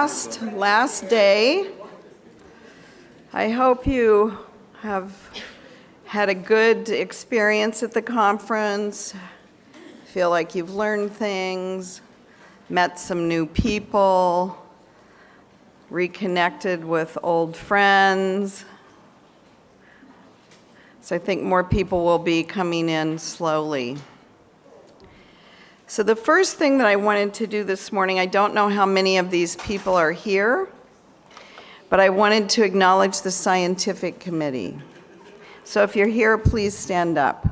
last day. I hope you have had a good experience at the conference, feel like you've learned things, met some new people, reconnected with old friends. So I think more people will be coming in slowly. So the first thing that I wanted to do this morning, I don't know how many of these people are here, but I wanted to acknowledge the scientific committee. So if you're here, please stand up.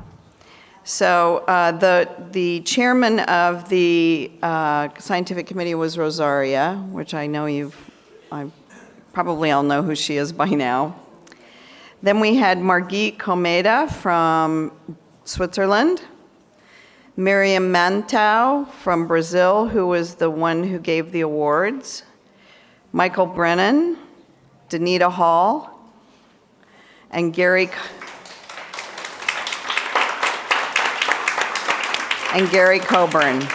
So the chairman of the scientific committee was Rosaria, which I know I probably all know who she is by now. Then we had Margit Comeda from Switzerland, Miriam Mantau from Brazil, who was the one who gave the awards, Michael Brennan, Danita Hall, and Gary Coburn.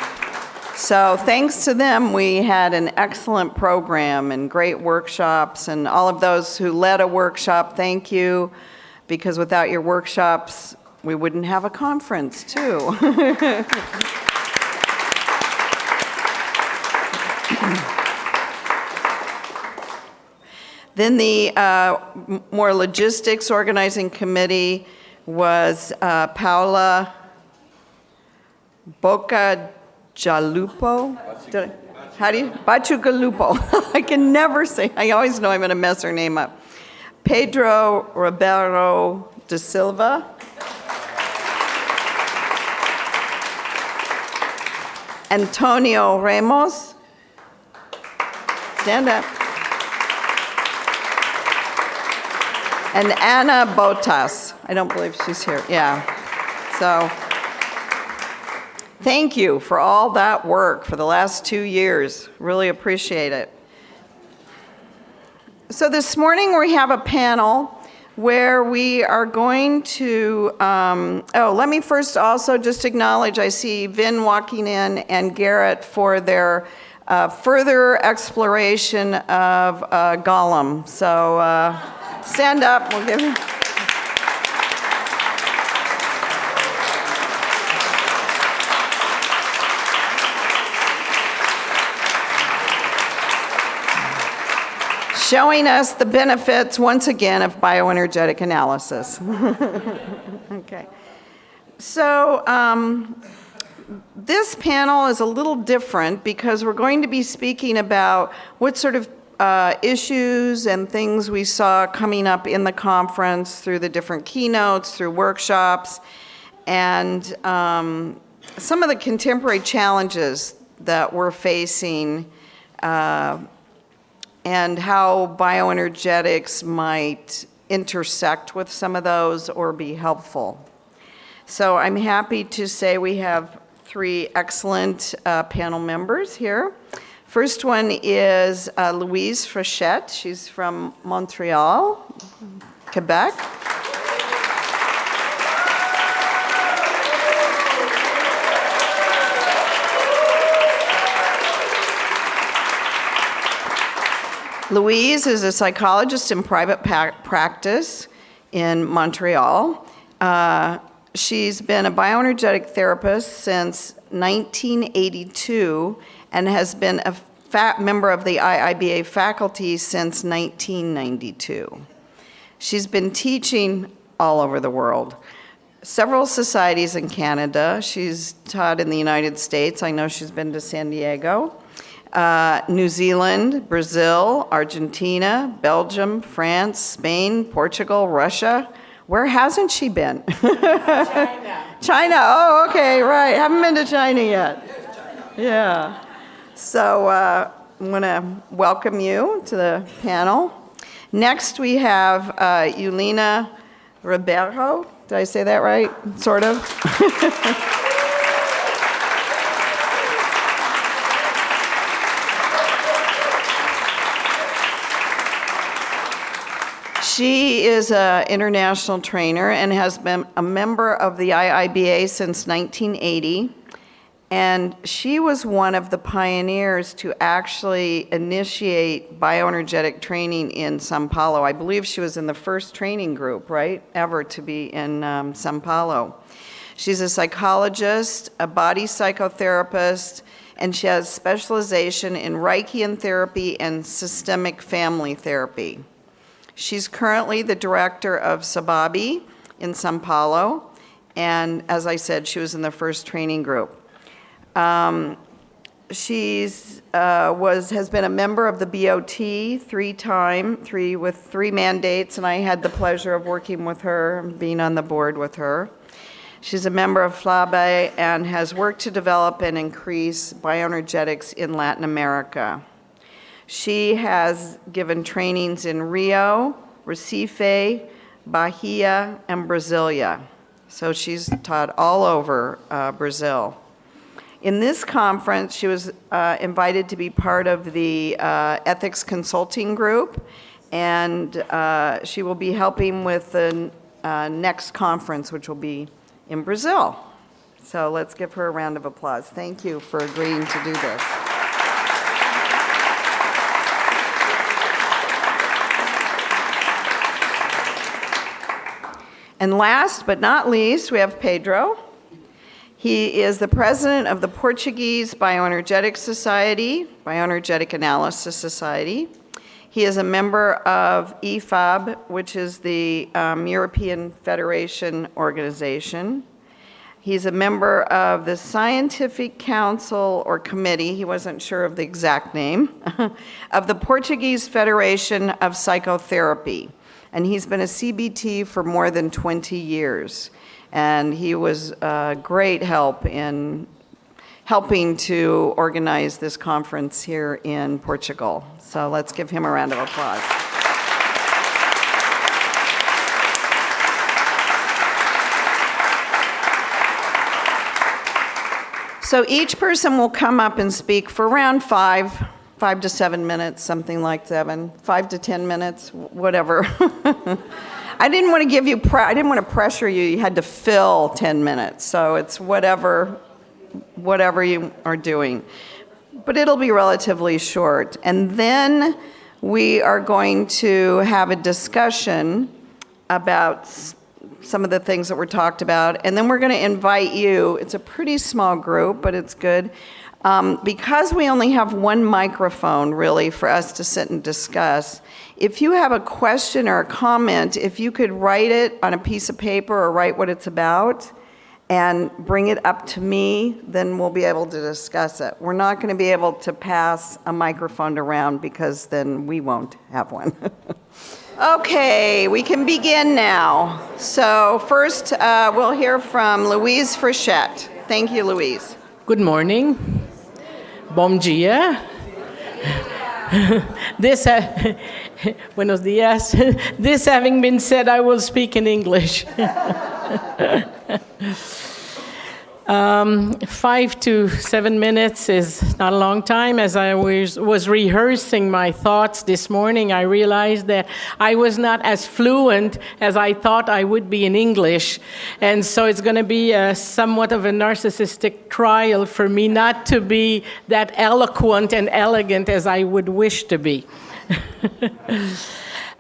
So thanks to them, we had an excellent program and great workshops, and all of those who led a workshop, thank you, because without your workshops, we wouldn't have a conference, too. Then the more logistics organizing committee was Paula Boccajalupo. Bacigalupo. I can never say, I always know I'm going to mess her name up. Pedro Ribeira Da Silva. Antonio Ramos. Stand up. And Ana Botas. I don't believe she's here. Yeah. So thank you for all that work for the last 2 years. Really appreciate it. So this morning we have a panel where we are going to, let me first also just acknowledge, I see Vin walking in and Garrett for their further exploration of Gollum. So stand up, we'll give you. Showing us the benefits, once again, of bioenergetic analysis. Okay. So this panel is a little different because we're going to be speaking about what sort of issues and things we saw coming up in the conference through the different keynotes, through workshops, and some of the contemporary challenges that we're facing and how bioenergetics might intersect with some of those or be helpful. So I'm happy to say we have 3 excellent panel members here. First one is Louise Fréchette. She's from Montreal, Quebec. Louise is a psychologist in private practice in Montreal. She's been a bioenergetic therapist since 1982 and has been a member of the IIBA faculty since 1992. She's been teaching all over the world. Several societies in Canada. She's taught in the United States. I know she's been to San Diego. New Zealand, Brazil, Argentina, Belgium, France, Spain, Portugal, Russia. Where hasn't she been? China. China, oh, okay, right. Haven't been to China yet. Yeah. So I'm going to welcome you to the panel. Next we have Eulina Ribeiro. Did I say that right? Sort of. She is an international trainer and has been a member of the IIBA since 1980 And she was one of the pioneers to actually initiate bioenergetic training in São Paulo. I believe she was in the first training group, right, ever to be in São Paulo. She's a psychologist, a body psychotherapist, and she has specialization in Reichian therapy and systemic family therapy. She's currently the director of Sababi in São Paulo, and as I said, she was in the first training group. She's has been a member of the BOT with three mandates, and I had the pleasure of working with her, being on the board with her. She's a member of FLABE and has worked to develop and increase bioenergetics in Latin America. She has given trainings in Rio, Recife, Bahia, and Brasilia. So she's taught all over Brazil. In this conference, she was invited to be part of the ethics consulting group, and she will be helping with the next conference, which will be in Brazil. So let's give her a round of applause. Thank you for agreeing to do this. And last but not least, we have Pedro. He is the president of the Portuguese Bioenergetic Society, Bioenergetic Analysis Society. He is a member of IIBA, which is the European Federation organization. He's a member of the Scientific Council or Committee, he wasn't sure of the exact name, of the Portuguese Federation of Psychotherapy. And he's been a CBT for more than 20 years. And he was a great help in helping to organize this conference here in Portugal. So let's give him a round of applause. So each person will come up and speak for around 5 to 7 minutes, something like 5 to 10 minutes, whatever. I didn't want to give you, I didn't want to pressure you. You had to fill 10 minutes. So it's whatever you are doing. But it'll be relatively short. And then we are going to have a discussion about some of the things that were talked about. And then we're going to invite you. It's a pretty small group, but it's good. Because we only have one microphone, really, for us to sit and discuss, if you have a question or a comment, if you could write it on a piece of paper or write what it's about and bring it up to me, then we'll be able to discuss it. We're not going to be able to pass a microphone around because then we won't have one. Okay, we can begin now. So first, we'll hear from Louise Fréchette. Thank you, Louise. Good morning. Bom dia. Buenos dias. This having been said, I will speak in English. 5 to 7 minutes is not a long time. As I was rehearsing my thoughts this morning, I realized that I was not as fluent as I thought I would be in English. And so it's going to be somewhat of a narcissistic trial for me not to be that eloquent and elegant as I would wish to be.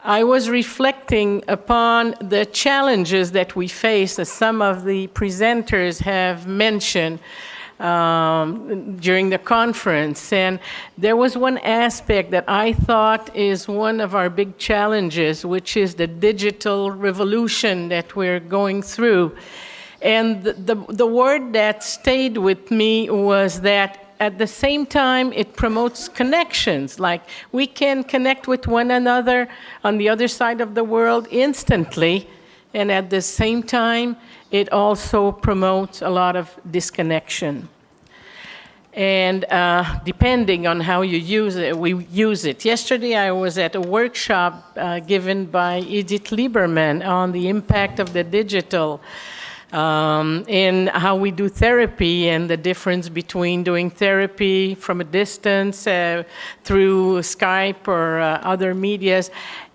I was reflecting upon the challenges that we face, as some of the presenters have mentioned during the conference. And there was one aspect that I thought is one of our big challenges, which is the digital revolution that we're going through. And the word that stayed with me was that at the same time, it promotes connections. Like, we can connect with one another on the other side of the world instantly, and at the same time, it also promotes a lot of disconnection. And depending on how you use it, we use it. Yesterday, I was at a workshop given by Edith Lieberman on the impact of the digital in how we do therapy and the difference between doing therapy from a distance through Skype or other medias.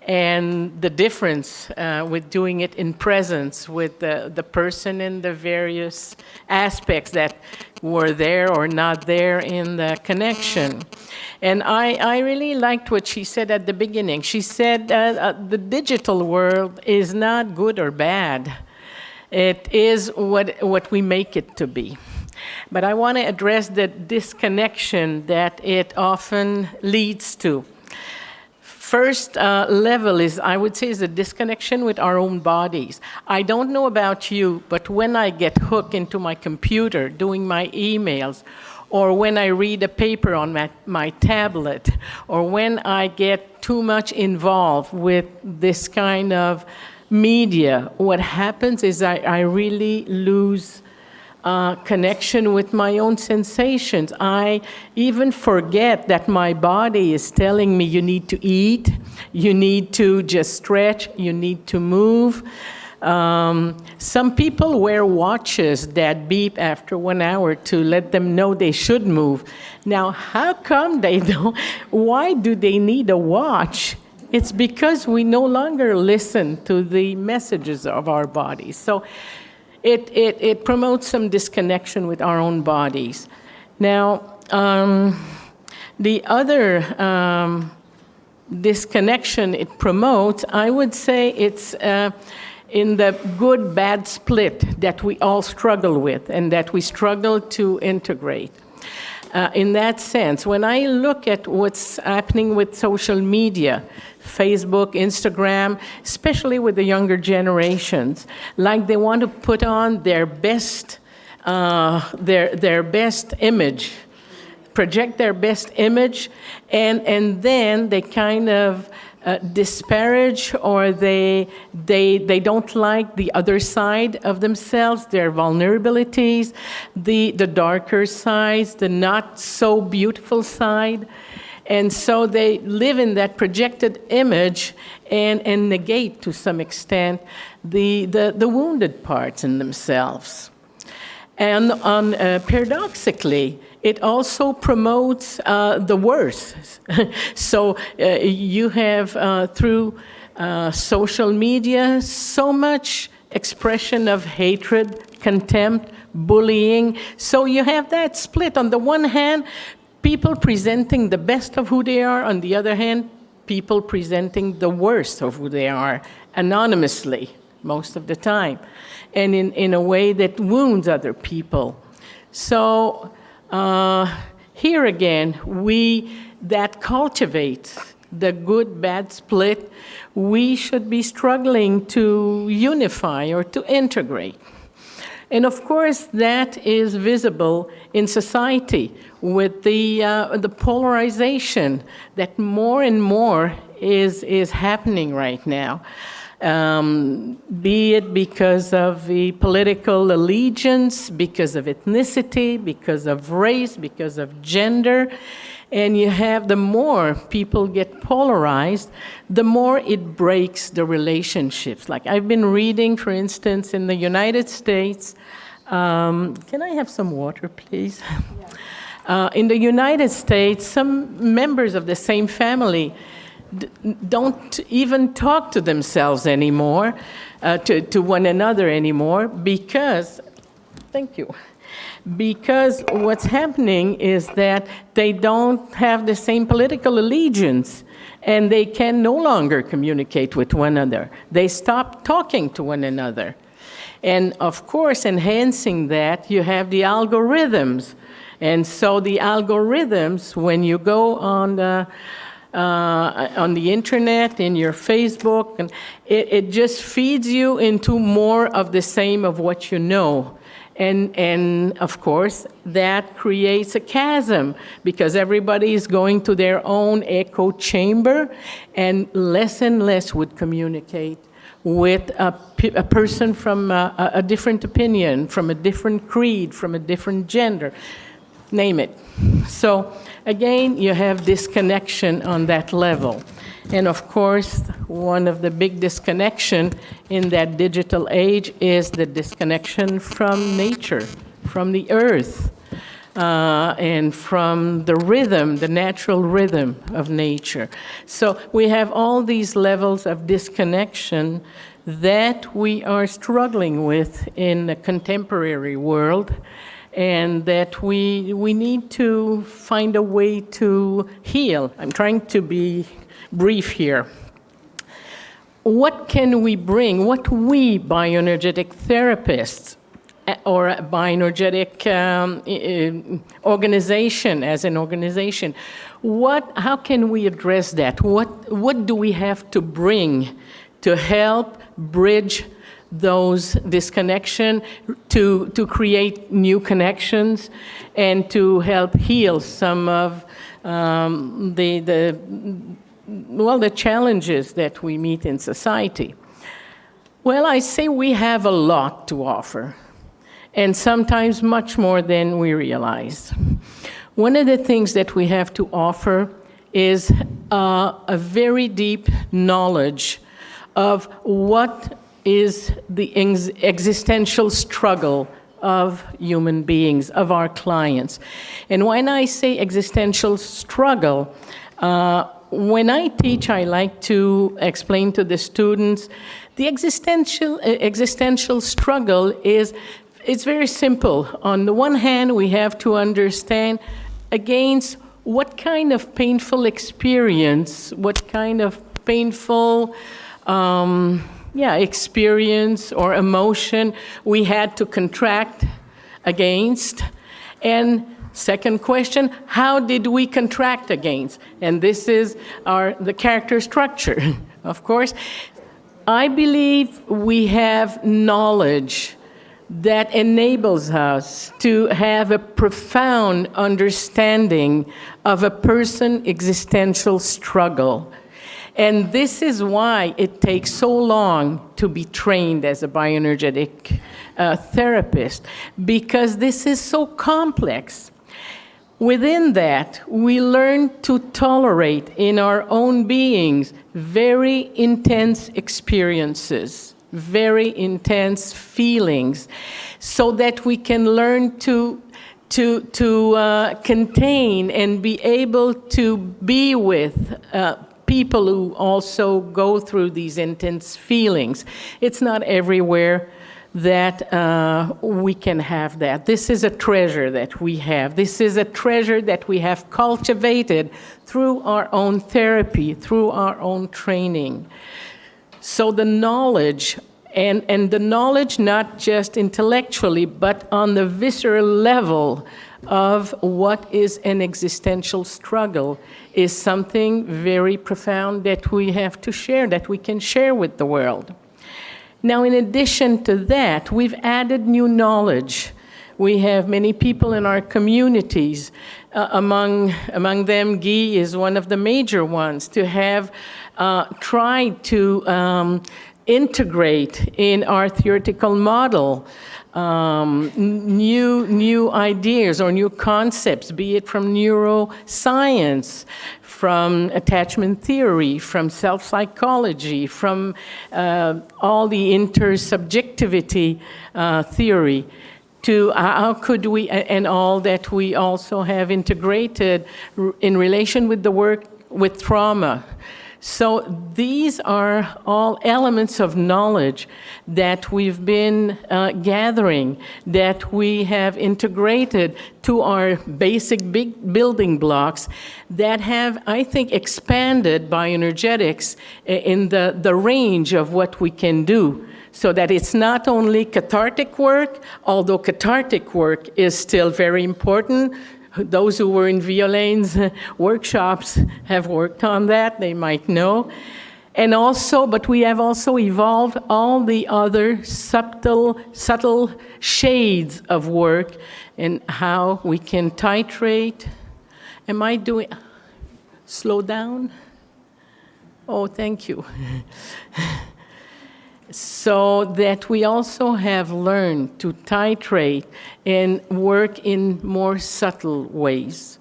and the difference with doing it in presence with the person and the various aspects that were there or not there in the connection. And I really liked what she said at the beginning. She said the digital world is not good or bad. It is what we make it to be. But I want to address the disconnection that it often leads to. First level is, I would say, is a disconnection with our own bodies. I don't know about you, but when I get hooked into my computer doing my emails, or when I read a paper on my tablet, or when I get too much involved with this kind of media, what happens is I really lose connection with my own sensations. I even forget that my body is telling me you need to eat, you need to just stretch, you need to move. Some people wear watches that beep after 1 hour to let them know they should move. Now, how come they don't? Why do they need a watch? It's because we no longer listen to the messages of our bodies. So it promotes some disconnection with our own bodies. Now, the other disconnection it promotes, I would say it's in the good-bad split that we all struggle with and that we struggle to integrate. In that sense, when I look at what's happening with social media, Facebook, Instagram, especially with the younger generations, like they want to put on their best, their best image, project their best image, and then they kind of disparage or they don't like the other side of themselves, their vulnerabilities, the darker sides, the not so beautiful side. And so they live in that projected image and negate to some extent the wounded parts in themselves. And paradoxically, it also promotes the worst. So you have, through social media, so much expression of hatred, contempt, bullying. So you have that split. On the one hand, people presenting the best of who they are. On the other hand, people presenting the worst of who they are, anonymously, most of the time, and in a way that wounds other people. So here again, that cultivates the good-bad split. We should be struggling to unify or to integrate. And of course, that is visible in society with the polarization that more and more is happening right now. Be it because of the political allegiance, because of ethnicity, because of race, because of gender. And you have, the more people get polarized, the more it breaks the relationships. Like I've been reading, for instance, in the United States, can I have some water, please? Yeah. In the United States, some members of the same family don't even talk to themselves anymore, to one another anymore, because, thank you, because what's happening is that they don't have the same political allegiance, and they can no longer communicate with one another. They stop talking to one another. And of course, enhancing that, you have the algorithms. And so the algorithms, when you go on the internet, in your Facebook, and it just feeds you into more of the same of what you know. And of course, that creates a chasm because everybody is going to their own echo chamber, and less would communicate with a person from a different opinion, from a different creed, from a different gender, name it. So again, you have disconnection on that level. And of course, one of the big disconnection in that digital age is the disconnection from nature, from the earth. and from the rhythm, the natural rhythm of nature. So we have all these levels of disconnection that we are struggling with in the contemporary world, and that we need to find a way to heal. I'm trying to be brief here. What can we bring, what we bioenergetic therapists or a bioenergetic organization, as an organization, how can we address that? What do we have to bring to help bridge those disconnection, to create new connections, and to help heal some of the challenges that we meet in society? Well, I say we have a lot to offer, and sometimes much more than we realize. One of the things that we have to offer is a very deep knowledge of what is the existential struggle of human beings, of our clients. And when I say existential struggle, when I teach, I like to explain to the students the existential struggle it's very simple. On the one hand, we have to understand against what kind of painful experience, what kind of painful experience or emotion we had to contract against. And second question, how did we contract against? And this is the character structure, of course. I believe we have knowledge that enables us to have a profound understanding of a person's existential struggle. And this is why it takes so long to be trained as a bioenergetic therapist, because this is so complex. Within that, we learn to tolerate in our own beings very intense experiences, very intense feelings, so that we can learn to contain and be able to be with people who also go through these intense feelings. It's not everywhere that we can have that. This is a treasure that we have. This is a treasure that we have cultivated through our own therapy, through our own training. So the knowledge, and the knowledge not just intellectually, but on the visceral level of what is an existential struggle, is something very profound that we have to share, that we can share with the world. Now, in addition to that, we've added new knowledge. We have many people in our communities, among them Guy is one of the major ones, to have tried to integrate in our theoretical model new ideas or new concepts, be it from neuroscience, from attachment theory, from self-psychology, from all the intersubjectivity theory, to how could we, and all that we also have integrated in relation with the work with trauma. So these are all elements of knowledge that we've been gathering, that we have integrated to our basic big building blocks that have, I think, expanded bioenergetics in the range of what we can do. So that it's not only cathartic work, although cathartic work is still very important. Those who were in Violene's workshops have worked on that, they might know. And also, but we have also evolved all the other subtle shades of work and how we can titrate. Am I doing, slow down? Oh, thank you. So that we also have learned to titrate and work in more subtle ways.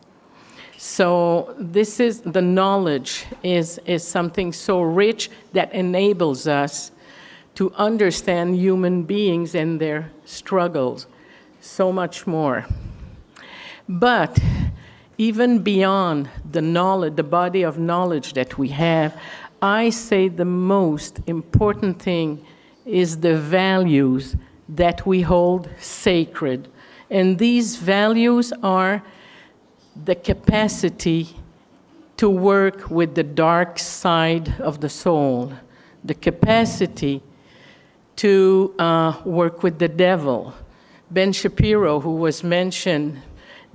So this is, the knowledge is something so rich that enables us to understand human beings and their struggles so much more. But even beyond the knowledge, the body of knowledge that we have, I say the most important thing is the values that we hold sacred. And these values are the capacity to work with the dark side of the soul, the capacity to work with the devil. Ben Shapiro, who was mentioned,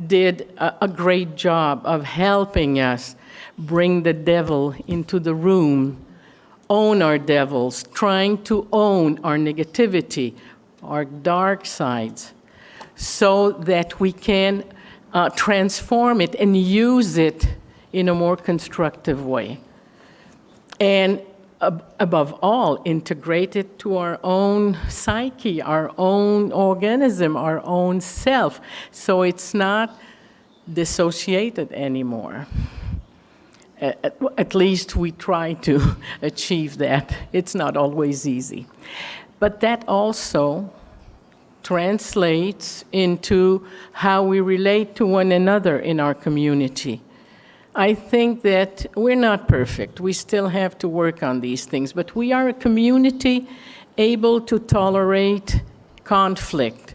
did a great job of helping us bring the devil into the room, own our devils, trying to own our negativity, our dark sides, so that we can transform it and use it in a more constructive way. And above all, integrate it to our own psyche, our own organism, our own self, so it's not dissociated anymore. At least we try to achieve that. It's not always easy. But that also translates into how we relate to one another in our community. I think that we're not perfect. We still have to work on these things, but we are a community able to tolerate conflict.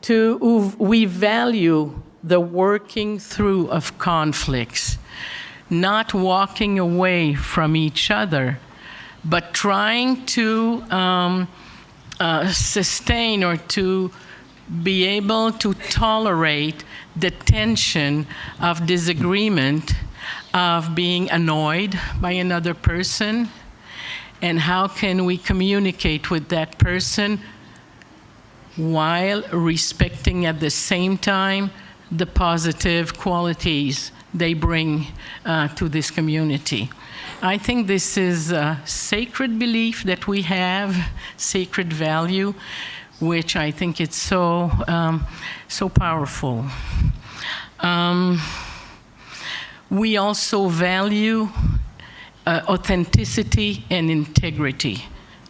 We value the working through of conflicts, not walking away from each other, but trying to sustain or to be able to tolerate the tension of disagreement, of being annoyed by another person, and how can we communicate with that person while respecting at the same time the positive qualities they bring to this community. I think this is a sacred belief that we have, sacred value, which I think it's so powerful. We also value authenticity and integrity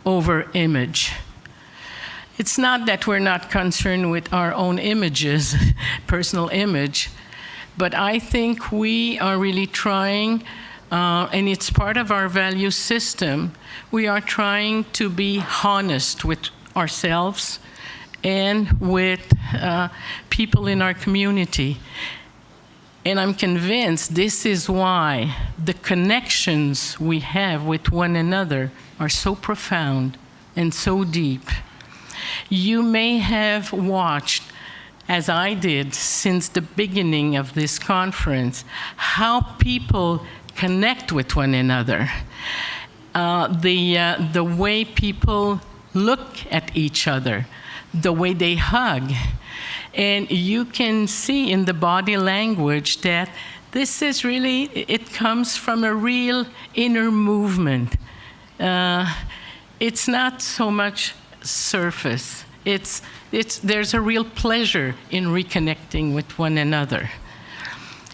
over image. It's not that we're not concerned with our own images, personal image, but I think we are really trying, and it's part of our value system, we are trying to be honest with ourselves and with people in our community. And I'm convinced this is why the connections we have with one another are so profound and so deep. You may have watched, as I did since the beginning of this conference, how people connect with one another. The way people look at each other, the way they hug. And you can see in the body language that this is really, it comes from a real inner movement. It's not so much surface. There's a real pleasure in reconnecting with one another.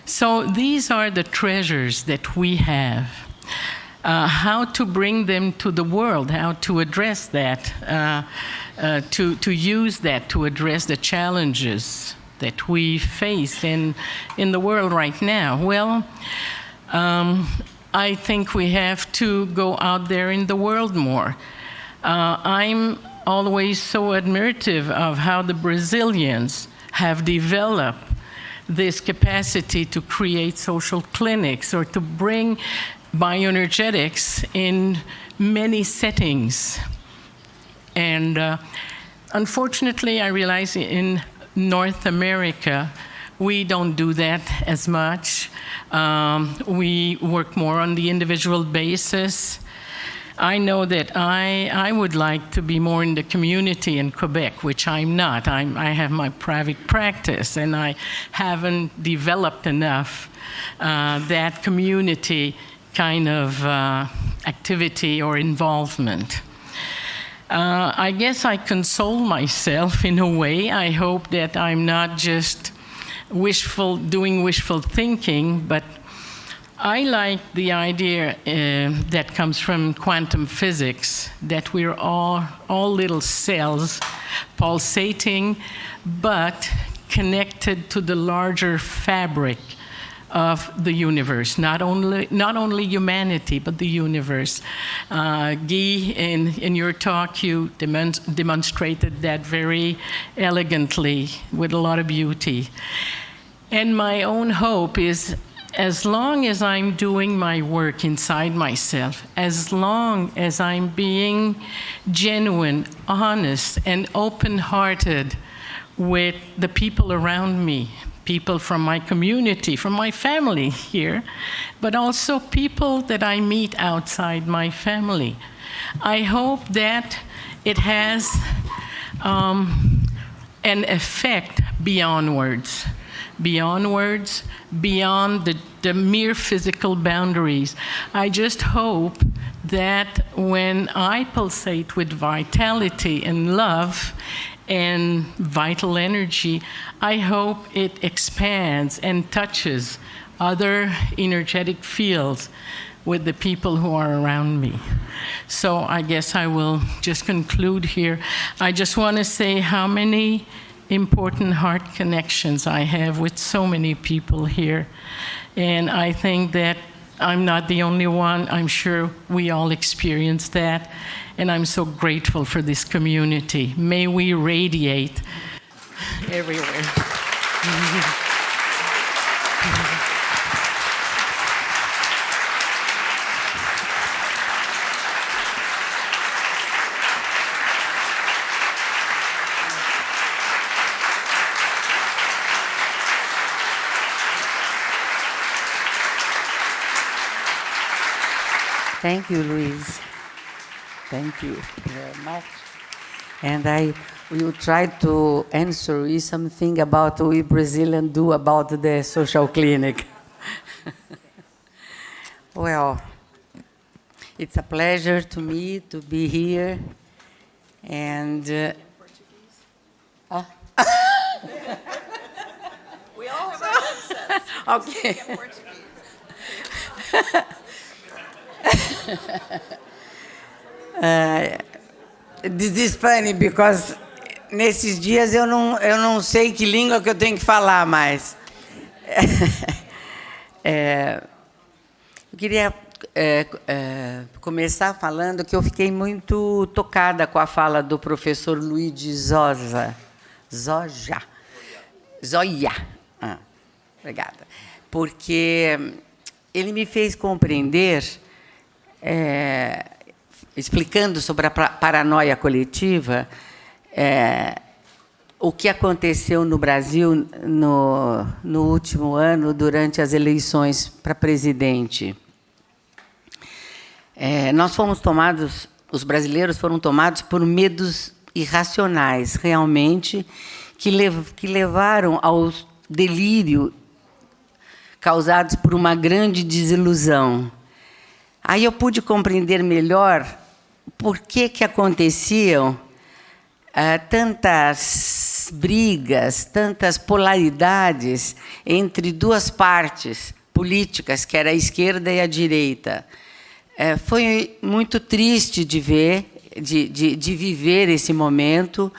So these are the treasures that we have. How to bring them to the world, how to address that, to use that to address the challenges that we face in the world right now. Well, I think we have to go out there in the world more. I'm always so admirative of how the Brazilians have developed this capacity to create social clinics or to bring bioenergetics in many settings. And unfortunately, I realize in North America, we don't do that as much. We work more on the individual basis. I know that I would like to be more in the community in Quebec, which I'm not. I have my private practice, and I haven't developed enough that community kind of activity or involvement. I guess I console myself in a way. I hope that I'm not just doing wishful thinking, but I like the idea that comes from quantum physics, that we're all little cells pulsating, but connected to the larger fabric of the universe, not only humanity, but the universe. Guy, in your talk, you demonstrated that very elegantly with a lot of beauty. And my own hope is, as long as I'm doing my work inside myself, as long as I'm being genuine, honest, and open-hearted with the people around me, people from my community, from my family here, but also people that I meet outside my family. I hope that it has an effect beyond words, beyond the mere physical boundaries. I just hope that when I pulsate with vitality and love and vital energy, I hope it expands and touches other energetic fields with the people who are around me. So I guess I will just conclude here. I just want to say how many important heart connections I have with so many people here. And I think that I'm not the only one. I'm sure we all experience that. And I'm so grateful for this community. May we radiate everywhere. Thank you, Louise. Thank you very much. And I will try to answer you something about what we Brazilians do about the social clinic. Well, it's a pleasure to me to be here. And We all have our headsets. okay. This is funny because nesses dias eu não sei que língua que eu tenho que falar mais. Eu queria começar falando que eu fiquei muito tocada com a fala do professor Luigi Zoja. Obrigada. Porque ele me fez compreender, explicando sobre a paranoia coletiva, o que aconteceu no Brasil no último ano, durante as eleições para presidente. Nós fomos tomados, os brasileiros foram tomados por medos irracionais, realmente, que levaram ao delírio causados por uma grande desilusão. Aí eu pude compreender melhor por que aconteciam tantas brigas, tantas polaridades entre duas partes políticas, que era a esquerda e a direita. Foi muito triste de ver, de viver esse momento,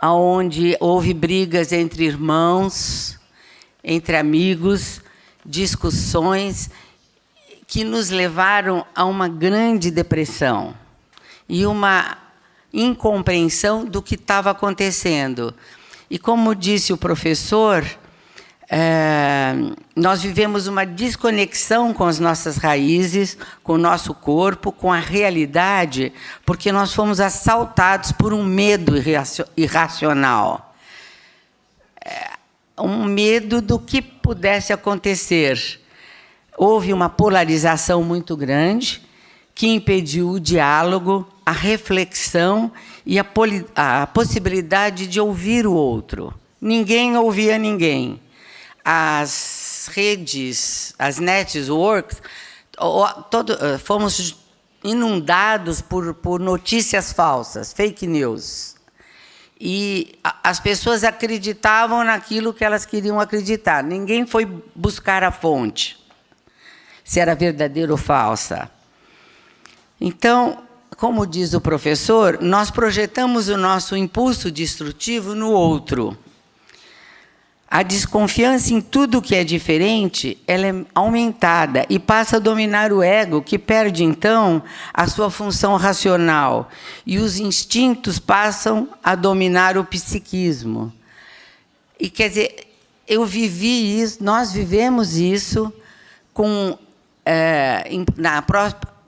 onde houve brigas entre irmãos, entre amigos, discussões que nos levaram a uma grande depressão e uma incompreensão do que estava acontecendo. E, como disse o professor, nós vivemos uma desconexão com as nossas raízes, com o nosso corpo, com a realidade, porque nós fomos assaltados por um medo irracional. Um medo do que pudesse acontecer. Houve uma polarização muito grande que impediu o diálogo, a reflexão e a possibilidade de ouvir o outro. Ninguém ouvia ninguém. As redes, as networks, fomos inundados por notícias falsas, fake news. E as pessoas acreditavam naquilo que elas queriam acreditar. Ninguém foi buscar a fonte, se era verdadeira ou falsa. Então, como diz o professor, nós projetamos o nosso impulso destrutivo no outro. a desconfiança em tudo que é diferente, ela é aumentada e passa a dominar o ego, que perde, então, a sua função racional. E os instintos passam a dominar o psiquismo. E, quer dizer, eu vivi isso, nós vivemos isso,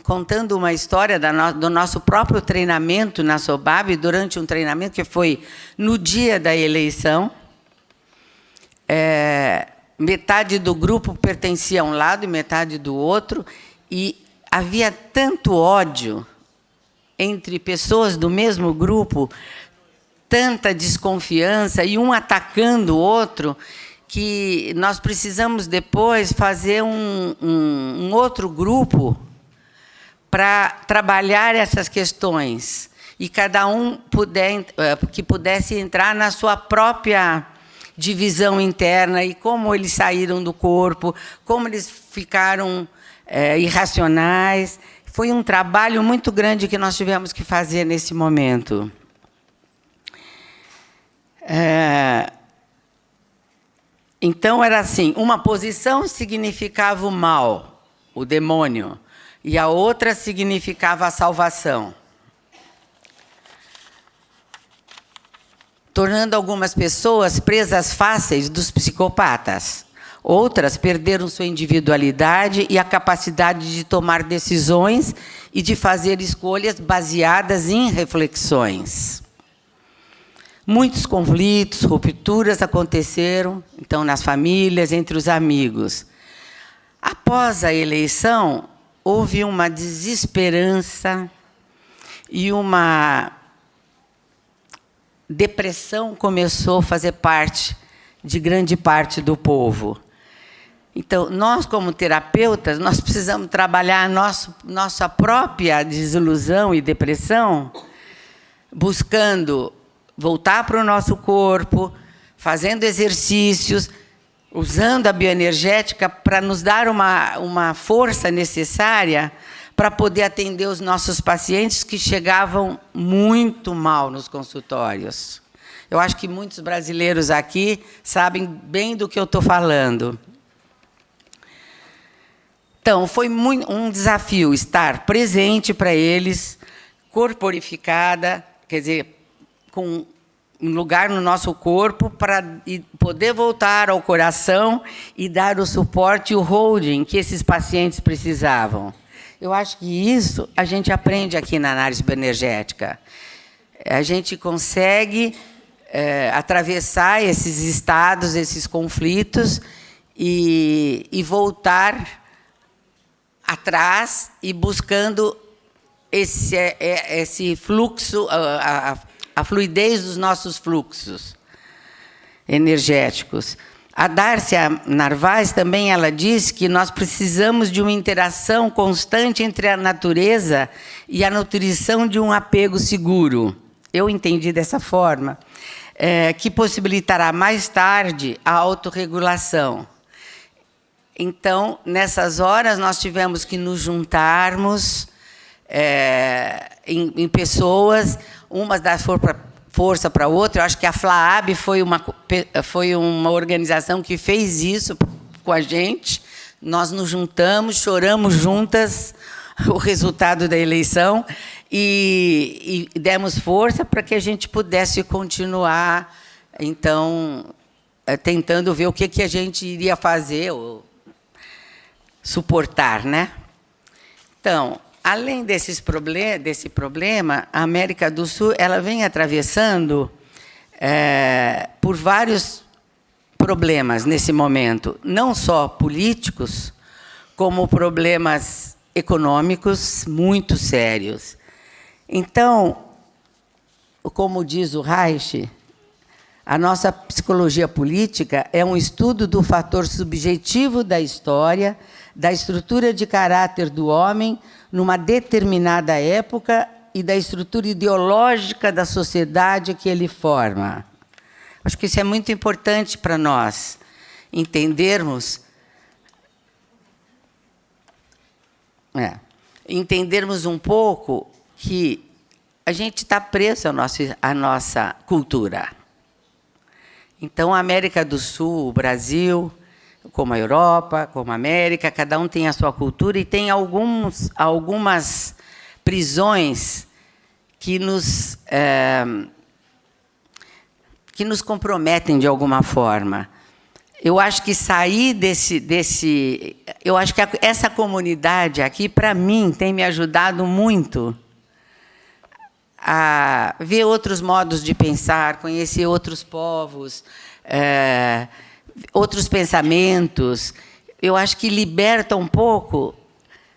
contando uma história do nosso próprio treinamento na SOBAB, durante um treinamento que foi no dia da eleição. Metade do grupo pertencia a um lado e metade do outro, e havia tanto ódio entre pessoas do mesmo grupo, tanta desconfiança, e um atacando o outro, que nós precisamos depois fazer um outro grupo para trabalhar essas questões, e cada um que pudesse entrar na sua própria divisão interna, e como eles saíram do corpo, como eles ficaram irracionais. Foi um trabalho muito grande que nós tivemos que fazer nesse momento. Então, era assim, uma posição significava o mal, o demônio, e a outra significava a salvação, tornando algumas pessoas presas fáceis dos psicopatas. Outras perderam sua individualidade e a capacidade de tomar decisões e de fazer escolhas baseadas em reflexões. Muitos conflitos, rupturas aconteceram, então, nas famílias, entre os amigos. Após a eleição, houve uma desesperança e uma depressão começou a fazer parte de grande parte do povo. Então, nós, como terapeutas, nós precisamos trabalhar nossa própria desilusão e depressão, buscando voltar para o nosso corpo, fazendo exercícios, usando a bioenergética para nos dar uma força necessária para poder atender os nossos pacientes que chegavam muito mal nos consultórios. Eu acho que muitos brasileiros aqui sabem bem do que eu estou falando. Então, foi um desafio estar presente para eles, corporificada, quer dizer, com um lugar no nosso corpo para poder voltar ao coração e dar o suporte e o holding que esses pacientes precisavam. Eu acho que isso a gente aprende aqui na análise bioenergética. A gente consegue atravessar esses estados, esses conflitos, e voltar atrás e buscando esse fluxo, a fluidez dos nossos fluxos energéticos. A Dárcia Narvaez também ela diz que nós precisamos de uma interação constante entre a natureza e a nutrição de um apego seguro. Eu entendi dessa forma, que possibilitará mais tarde a autorregulação. Então, nessas horas, nós tivemos que nos juntarmos em pessoas, umas dar força para a outra. Eu acho que a FLAAB foi uma organização que fez isso com a gente. Nós nos juntamos, choramos juntas o resultado da eleição e demos força para que a gente pudesse continuar, então, tentando ver o que a gente iria fazer, ou suportar, né? Então, além desse problema, a América do Sul ela vem atravessando por vários problemas nesse momento, não só políticos, como problemas econômicos muito sérios. Então, como diz o Reich, a nossa psicologia política é um estudo do fator subjetivo da história, da estrutura de caráter do homem numa determinada época e da estrutura ideológica da sociedade que ele forma. Acho que isso é muito importante para nós entendermos, entendermos um pouco que a gente está preso à nossa cultura. Então, a América do Sul, o Brasil, como a Europa, como a América, cada um tem a sua cultura e tem algumas prisões que nos comprometem de alguma forma. Eu acho que sair eu acho que essa comunidade aqui, para mim, tem me ajudado muito a ver outros modos de pensar, conhecer outros povos, outros pensamentos. Eu acho que liberta um pouco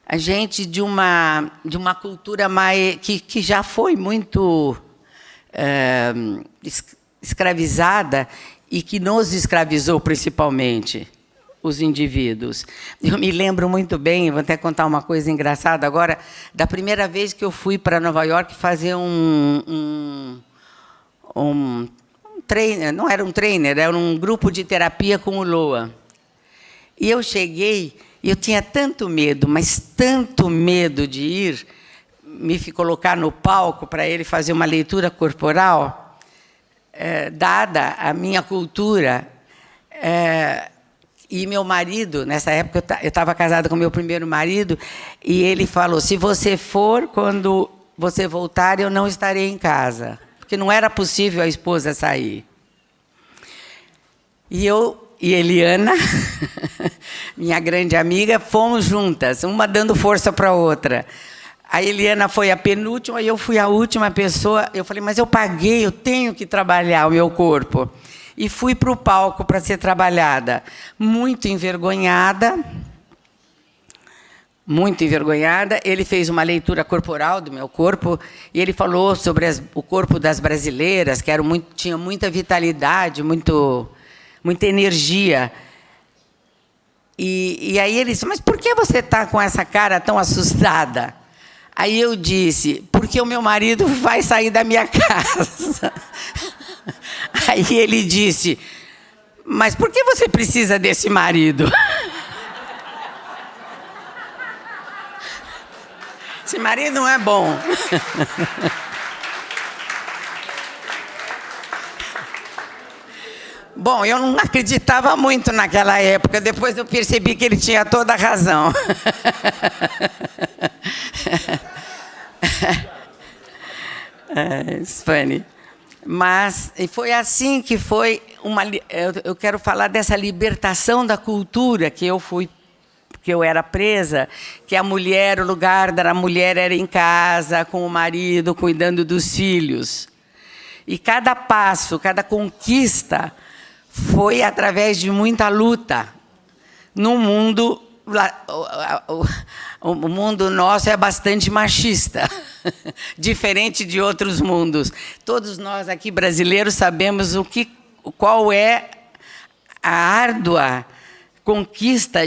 a gente de uma cultura mais que já foi muito escravizada e que nos escravizou, principalmente, os indivíduos. Eu me lembro muito bem, vou até contar uma coisa engraçada agora, da primeira vez que eu fui para Nova York fazer um trainer, não era um trainer, era um grupo de terapia com o Loa. E eu cheguei, e eu tinha tanto medo, mas tanto medo de ir, me colocar no palco para ele fazer uma leitura corporal, dada a minha cultura, e meu marido, nessa época eu estava casada com meu primeiro marido, e ele falou, se você for, quando você voltar, eu não estarei em casa, porque não era possível a esposa sair. E eu e Eliana, minha grande amiga, fomos juntas, uma dando força para a outra. A Eliana foi a penúltima e eu fui a última pessoa. Eu falei, mas eu paguei, eu tenho que trabalhar o meu corpo. E fui para o palco para ser trabalhada. Muito envergonhada. Muito envergonhada. Ele fez uma leitura corporal do meu corpo e ele falou sobre o corpo das brasileiras, que tinha muita vitalidade, muita energia. E aí ele disse, mas por que você está com essa cara tão assustada? Aí eu disse, porque o meu marido vai sair da minha casa. Aí ele disse, mas por que você precisa desse marido? Esse marido não é bom. Bom, eu não acreditava muito naquela época, depois eu percebi que ele tinha toda a razão. It's funny. Mas foi assim que foi eu quero falar dessa libertação da cultura que eu era presa, que a mulher, o lugar da mulher era em casa, com o marido, cuidando dos filhos. E cada passo, cada conquista foi através de muita luta. No mundo, o mundo nosso é bastante machista, diferente de outros mundos. Todos nós aqui brasileiros sabemos qual é a árdua conquista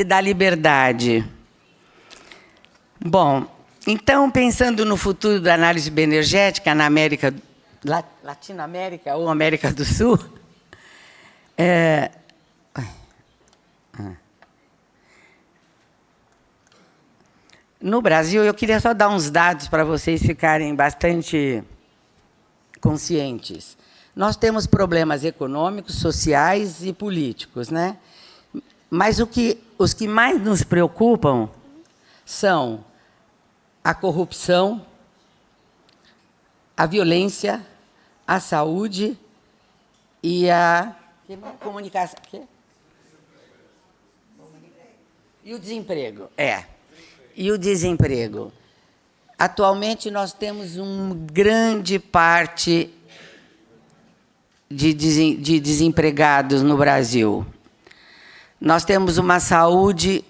da liberdade. Bom, então, pensando no futuro da análise bioenergética na América, Latinoamérica ou América do Sul, no Brasil, eu queria só dar uns dados para vocês ficarem bastante conscientes. Nós temos problemas econômicos, sociais e políticos, né? Mas os que mais nos preocupam são a corrupção, a violência, a saúde e a comunicação. E o desemprego. E o desemprego. Atualmente, nós temos uma grande parte de desempregados no Brasil. Nós temos uma saúde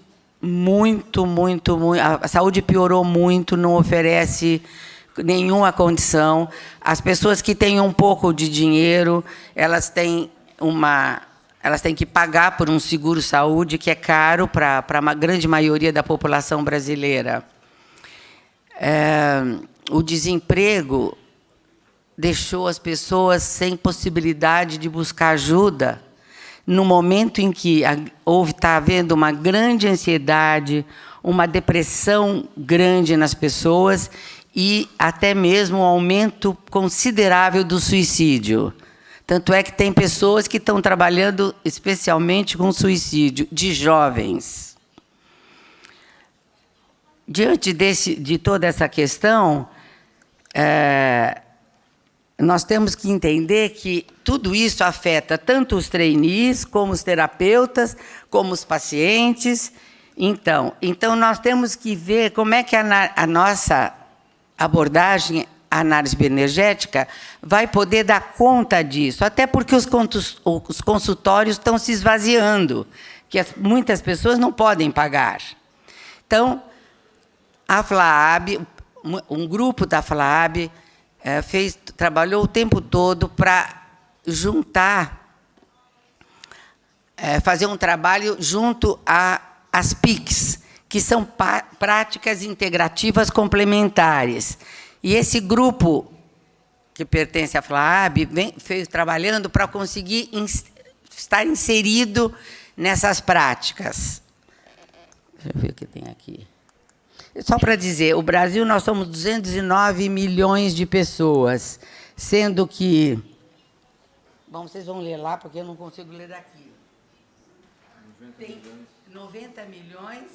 a saúde piorou muito, não oferece nenhuma condição. As pessoas que têm um pouco de dinheiro, elas têm que pagar por um seguro-saúde que é caro para uma grande maioria da população brasileira. O desemprego deixou as pessoas sem possibilidade de buscar ajuda, no momento em que está havendo uma grande ansiedade, uma depressão grande nas pessoas e até mesmo um aumento considerável do suicídio. Tanto é que tem pessoas que estão trabalhando especialmente com suicídio de jovens. Diante de toda essa questão, nós temos que entender que tudo isso afeta tanto os trainees, como os terapeutas, como os pacientes. Então nós temos que ver como é que a nossa abordagem, a análise bioenergética, vai poder dar conta disso, até porque os consultórios estão se esvaziando, que muitas pessoas não podem pagar. Então, a FLAAB, um grupo da FLAAB, trabalhou o tempo todo para juntar, fazer um trabalho junto às PICs, que são práticas integrativas complementares. E esse grupo, que pertence à FLAAB, fez trabalhando para conseguir estar inserido nessas práticas. Deixa eu ver o que tem aqui. Só para dizer, o Brasil, nós somos 209 milhões de pessoas, sendo que... Bom, vocês vão ler lá, porque eu não consigo ler daqui. Tem 90 milhões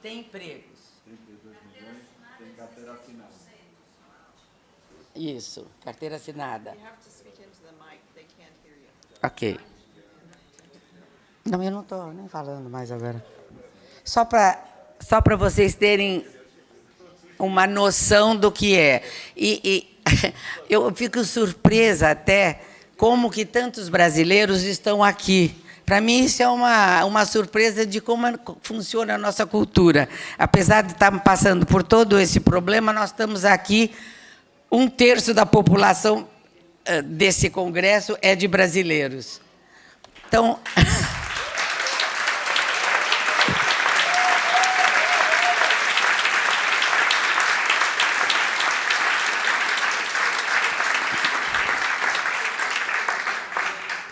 tem empregos. 32 milhões tem carteira assinada. Isso, carteira assinada. Ok. Não, eu não estou nem falando mais agora. Só para vocês terem uma noção do que é. E eu fico surpresa até como que tantos brasileiros estão aqui. Para mim, isso é uma surpresa de como funciona a nossa cultura. Apesar de estarmos passando por todo esse problema, nós estamos aqui, 1/3 da população desse congresso é de brasileiros. Então...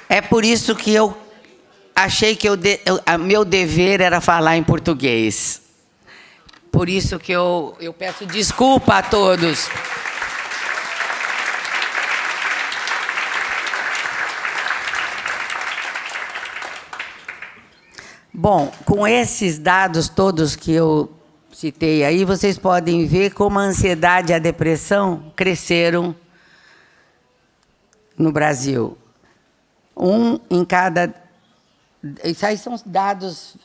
É por isso que eu achei que meu dever era falar em português. Por isso que eu peço desculpa a todos. Bom, com esses dados todos que eu citei aí, vocês podem ver como a ansiedade e a depressão cresceram no Brasil. Isso aí são dados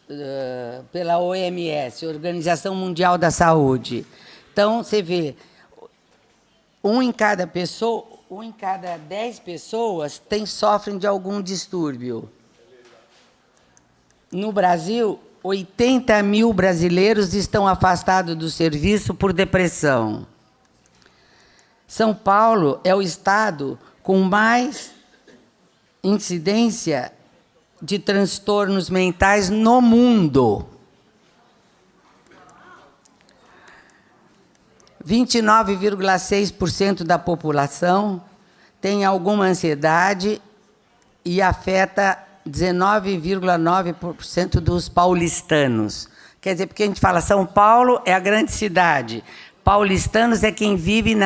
pela OMS, Organização Mundial da Saúde. Então, você vê, 1 em cada 10 pessoas sofrem de algum distúrbio. No Brasil, 80 mil brasileiros estão afastados do serviço por depressão. São Paulo é o estado com mais incidência de transtornos mentais no mundo. 29,6% da população tem alguma ansiedade e afeta 19,9% dos paulistanos. Quer dizer, porque a gente fala São Paulo é a grande cidade, paulistanos é quem vive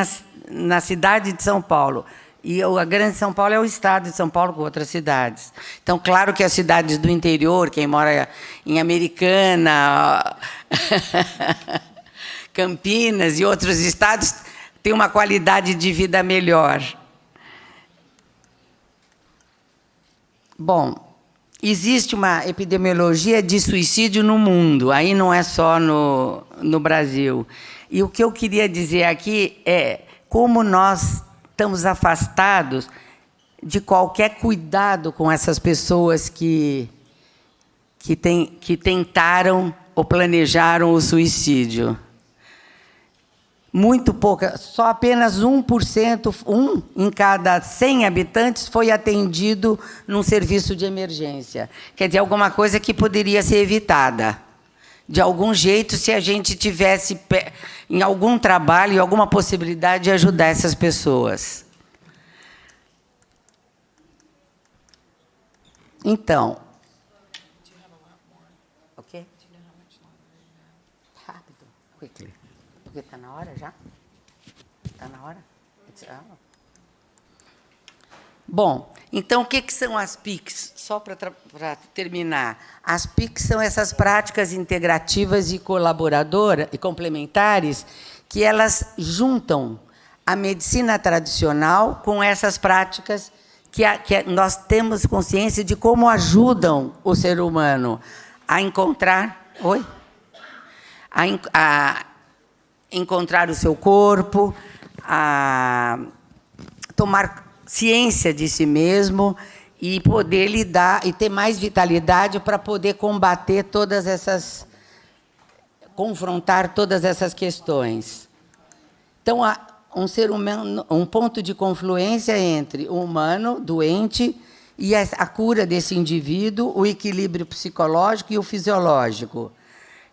na cidade de São Paulo. E a Grande São Paulo é o estado de São Paulo com outras cidades. Então, claro que as cidades do interior, quem mora em Americana, Campinas e outros estados, tem uma qualidade de vida melhor. Bom, existe uma epidemiologia de suicídio no mundo, aí não é só no Brasil. E o que eu queria dizer aqui é como nós estamos afastados de qualquer cuidado com essas pessoas que tentaram ou planejaram o suicídio. Muito pouca, só apenas 1%, 1 em cada 100 habitantes foi atendido num serviço de emergência. Quer dizer, alguma coisa que poderia ser evitada. De algum jeito, se a gente tivesse em algum trabalho, alguma possibilidade de ajudar essas pessoas. Então, ok? Rápido, quickly. Porque está na hora já? Está na hora? Bom, então, o que são as PICs? Só para terminar. As PICs são essas práticas integrativas e colaboradoras e complementares que elas juntam a medicina tradicional com essas práticas que nós temos consciência de como ajudam o ser humano a encontrar... Oi? A encontrar o seu corpo, a tomar ciência de si mesmo e poder lidar e ter mais vitalidade para poder combater todas essas, confrontar todas essas questões. Então, há um ser humano, um ponto de confluência entre o humano doente e a cura desse indivíduo, o equilíbrio psicológico e o fisiológico.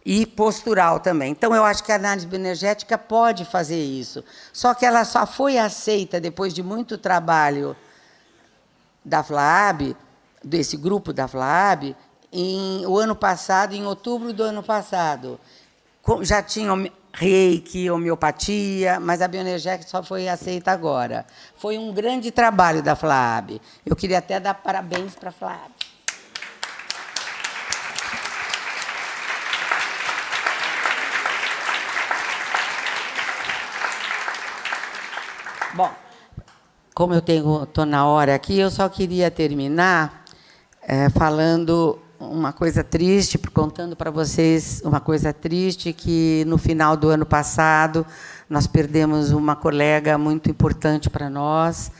E postural também. Então, eu acho que a análise bioenergética pode fazer isso. Só que ela só foi aceita depois de muito trabalho da FLAB, desse grupo da FLAB, o ano passado, em outubro do ano passado. Já tinha reiki, homeopatia, mas a bioenergética só foi aceita agora. Foi um grande trabalho da FLAB. Eu queria até dar parabéns para a FLAB. Bom, como eu estou na hora aqui, eu só queria terminar falando uma coisa triste, contando para vocês uma coisa triste, que no final do ano passado nós perdemos uma colega muito importante para nós,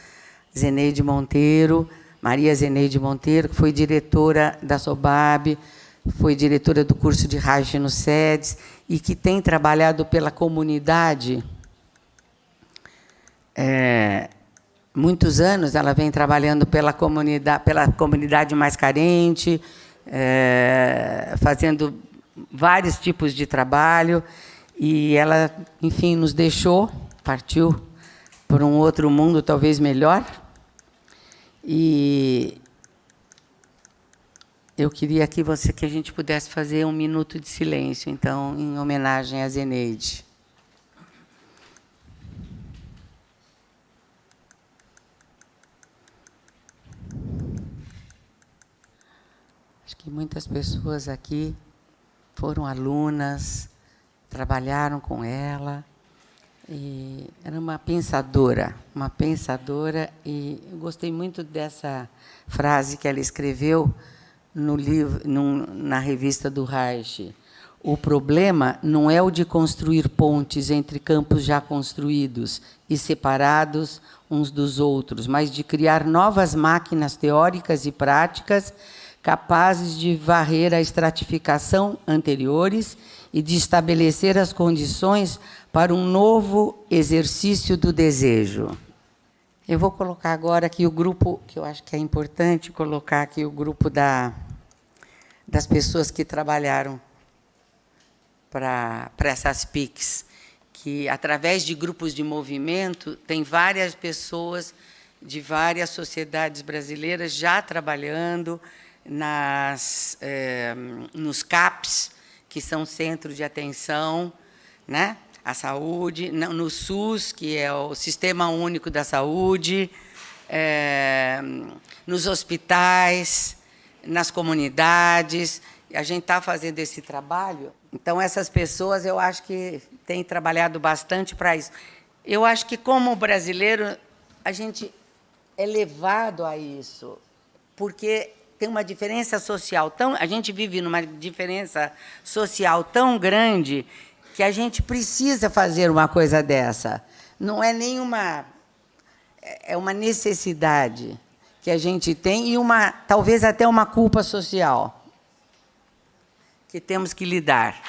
Zeneide Monteiro, Maria Zeneide Monteiro, que foi diretora da SOBAB, foi diretora do curso de Reich no SEDES, e que tem trabalhado pela comunidade. Muitos anos ela vem trabalhando pela comunidade mais carente, fazendo vários tipos de trabalho, e ela, enfim, nos deixou, partiu por um outro mundo talvez melhor. E eu queria que a gente pudesse fazer um minuto de silêncio, então, em homenagem a Zeneide. Acho que muitas pessoas aqui foram alunas, trabalharam com ela, e era uma pensadora, e eu gostei muito dessa frase que ela escreveu no livro, na revista do Reich. O problema não é o de construir pontes entre campos já construídos e separados uns dos outros, mas de criar novas máquinas teóricas e práticas capazes de varrer a estratificação anteriores e de estabelecer as condições para um novo exercício do desejo. Eu vou colocar agora aqui o grupo, que eu acho que é importante colocar aqui o grupo das pessoas que trabalharam para essas PICs, que, através de grupos de movimento, tem várias pessoas de várias sociedades brasileiras já trabalhando nos CAPs, que são centros de atenção, né, à saúde, no SUS, que é o Sistema Único da Saúde, nos hospitais, nas comunidades. A gente está fazendo esse trabalho. Então, essas pessoas, eu acho que têm trabalhado bastante para isso. Eu acho que, como brasileiro, a gente é levado a isso, porque tem uma diferença social a gente vive numa diferença social tão grande que a gente precisa fazer uma coisa dessa. Não é nenhuma... É uma necessidade que a gente tem, e talvez até uma culpa social que temos que lidar.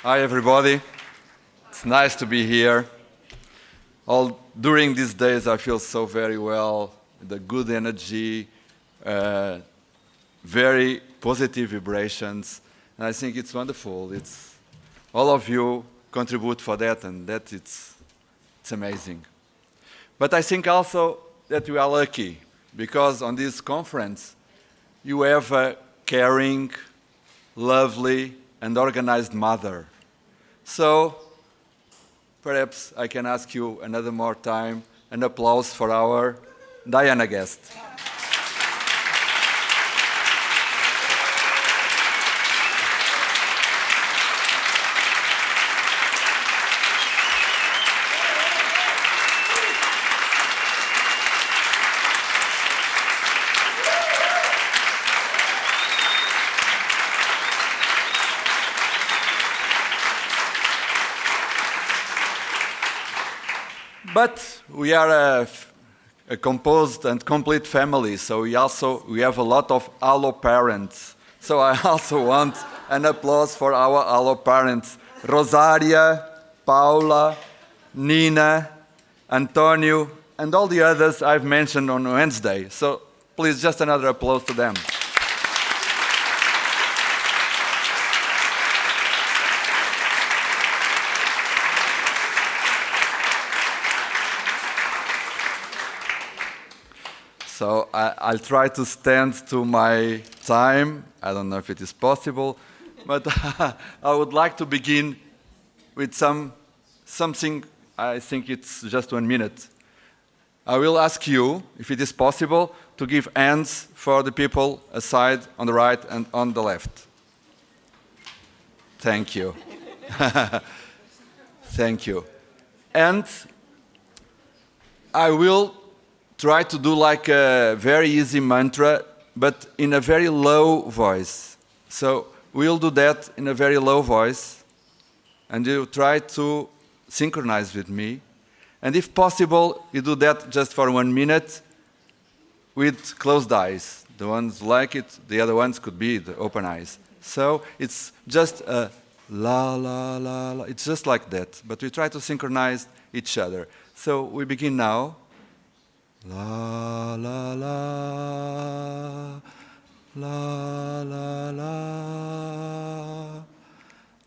Hi, everybody. It's nice to be here. During these days, I feel so very well, the good energy, very positive vibrations, and I think it's wonderful. All of you contribute for that, and that it's It's amazing. But I think also that we are lucky, because on this conference, you have a caring, lovely, and organized mother. So perhaps I can ask you another more time an applause for our Diana guest. But we are a composed and complete family, so we have a lot of allo parents. So I also want an applause for our allo parents: Rosaria, Paula, Nina, Antonio, and all the others I've mentioned on Wednesday. So please, just another applause to them. So I'll try to stand to my time. I don't know if it is possible, but I would like to begin with something. I think it's just 1 minute. I will ask you, if it is possible, to give hands for the people aside on the right and on the left. Thank you. Thank you. And I will try to do like a very easy mantra, but in a very low voice. So we'll do that in a very low voice, and you try to synchronize with me. And if possible, you do that just for 1 minute with closed eyes. The ones like it, the other ones could be the open eyes. So it's just a la, la, la, la. It's just like that, but we try to synchronize each other. So we begin now. La la la, la la la,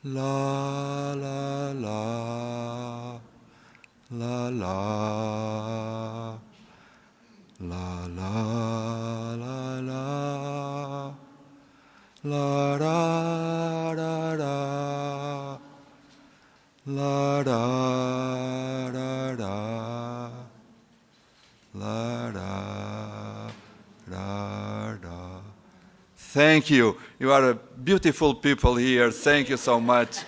la la la, la la, la la la la, la ra ra ra, la ra ra ra. La, da, da, da. Thank you. You are a beautiful people here. Thank you so much.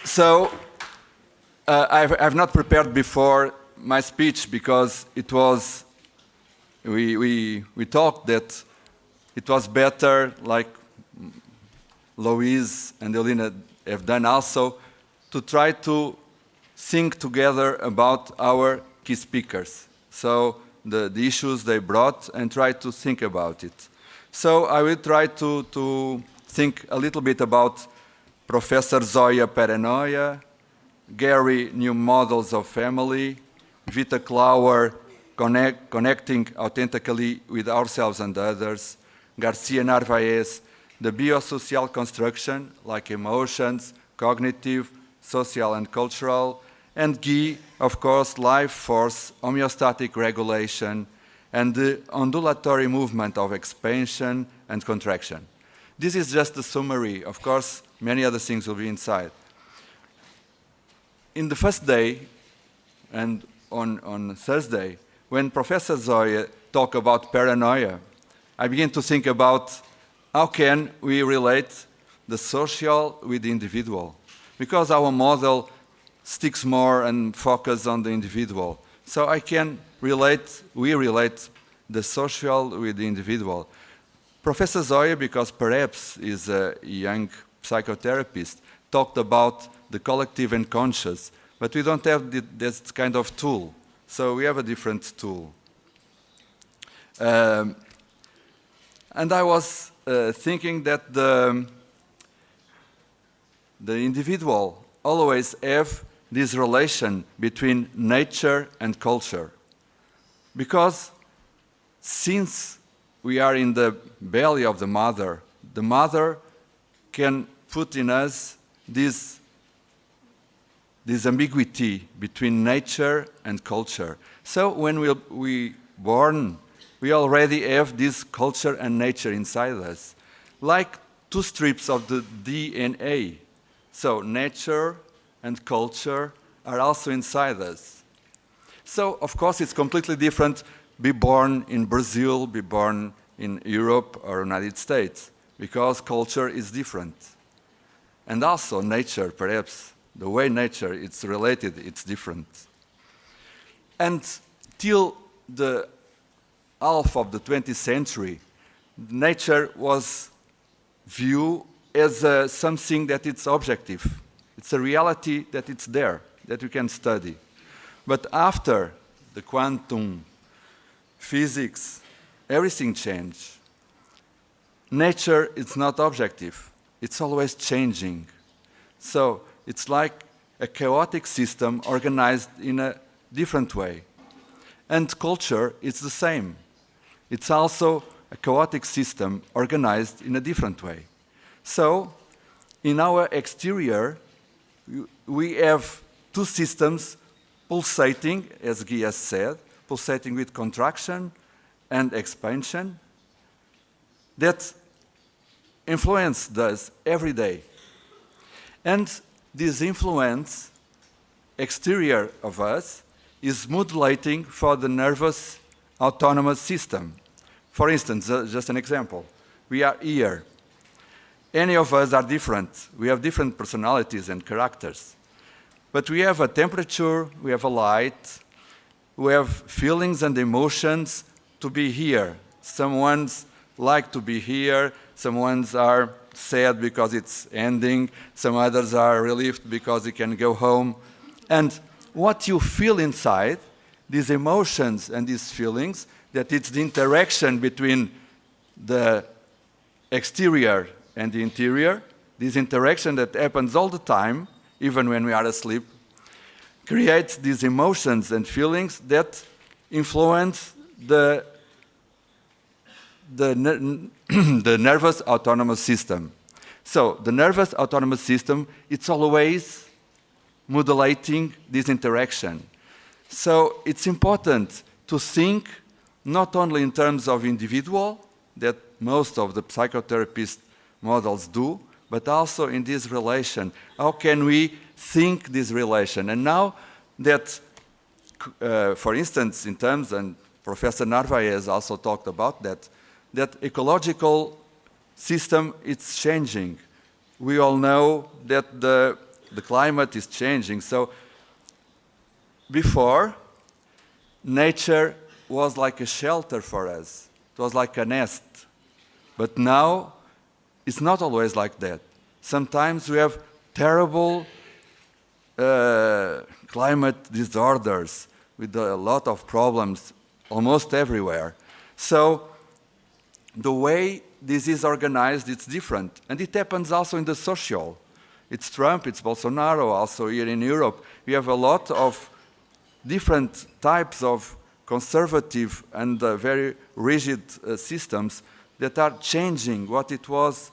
So, I've not prepared before my speech because it was, we talked that it was better, like Louise and Eulina have done also, to try to think together about our key speakers. So the issues they brought and try to think about it. So I will try to think a little bit about Professor Zoja Paranoia, Gary New Models of Family, Vita Klauer Connecting Authentically with Ourselves and Others, Garcia Narvaez, the biosocial construction, like emotions, cognitive, social, and cultural, and Guy, of course, life force, homeostatic regulation, and the ondulatory movement of expansion and contraction. This is just a summary. Of course, many other things will be inside. In the first day, and on Thursday, when Professor Zoja talked about paranoia, I began to think about how can we relate the social with the individual? Because our model sticks more and focuses on the individual. So we relate the social with the individual. Professor Zoja, because perhaps is a young psychotherapist, talked about the collective and conscious, but we don't have this kind of tool. So we have a different tool. And I was thinking that the individual always have this relation between nature and culture. Because since we are in the belly of the mother can put in us this ambiguity between nature and culture. So when we born, we already have this culture and nature inside us, like two strips of the DNA. So nature and culture are also inside us. So, of course, it's completely different be born in Brazil, be born in Europe or United States, because culture is different. And also nature, perhaps, the way nature is related, it's different. And till the half of the 20th century, nature was viewed as something that it's objective. It's a reality that it's there, that we can study. But after the quantum physics, everything changed. Nature is not objective. It's always changing. So it's like a chaotic system organized in a different way. And culture is the same. It's also a chaotic system organized in a different way. So in our exterior, we have two systems pulsating, as Guy has said, pulsating with contraction and expansion that influence us every day. And this influence, exterior of us, is modulating for the nervous autonomous system. For instance, just an example. We are here. Any of us are different. We have different personalities and characters. But we have a temperature, we have a light, we have feelings and emotions to be here. Someone's like to be here, someone's are sad because it's ending, some others are relieved because they can go home. And what you feel inside, these emotions and these feelings, that it's the interaction between the exterior and the interior, this interaction that happens all the time, even when we are asleep, creates these emotions and feelings that influence the nervous autonomous system. So the nervous autonomous system, it's always modulating this interaction. So it's important to think not only in terms of individual, that most of the psychotherapist models do, but also in this relation. How can we think this relation? And now that, for instance, in terms, and Professor Narvaez also talked about that ecological system is changing. We all know that the climate is changing. So before, nature was like a shelter for us. It was like a nest. But now, it's not always like that. Sometimes we have terrible climate disorders with a lot of problems almost everywhere. So the way this is organized, it's different. And it happens also in the social. It's Trump, it's Bolsonaro, also here in Europe. We have a lot of different types of conservative and very rigid systems that are changing what it was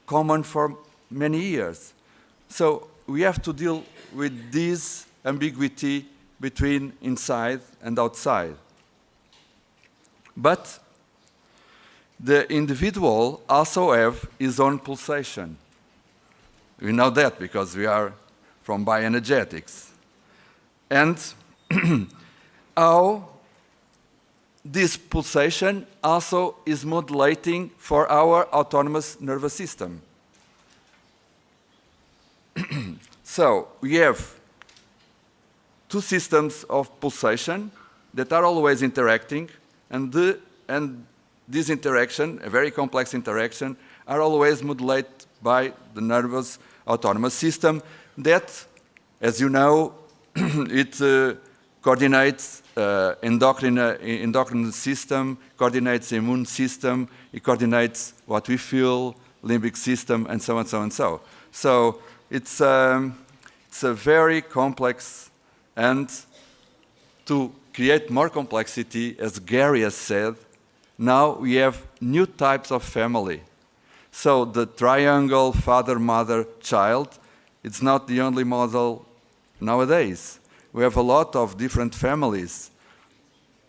common for many years. So we have to deal with this ambiguity between inside and outside. But the individual also have his own pulsation. We know that because we are from bioenergetics. And how this pulsation also is modulating for our autonomous nervous system. So we have two systems of pulsation that are always interacting, and this interaction, a very complex interaction, are always modulated by the nervous autonomous system that, as you know, it coordinates endocrine system, coordinates the immune system, it coordinates what we feel, limbic system, and so on, so on, so. So it's a very complex, and to create more complexity, as Gary has said, now we have new types of family. So the triangle father, mother, child, it's not the only model nowadays. We have a lot of different families.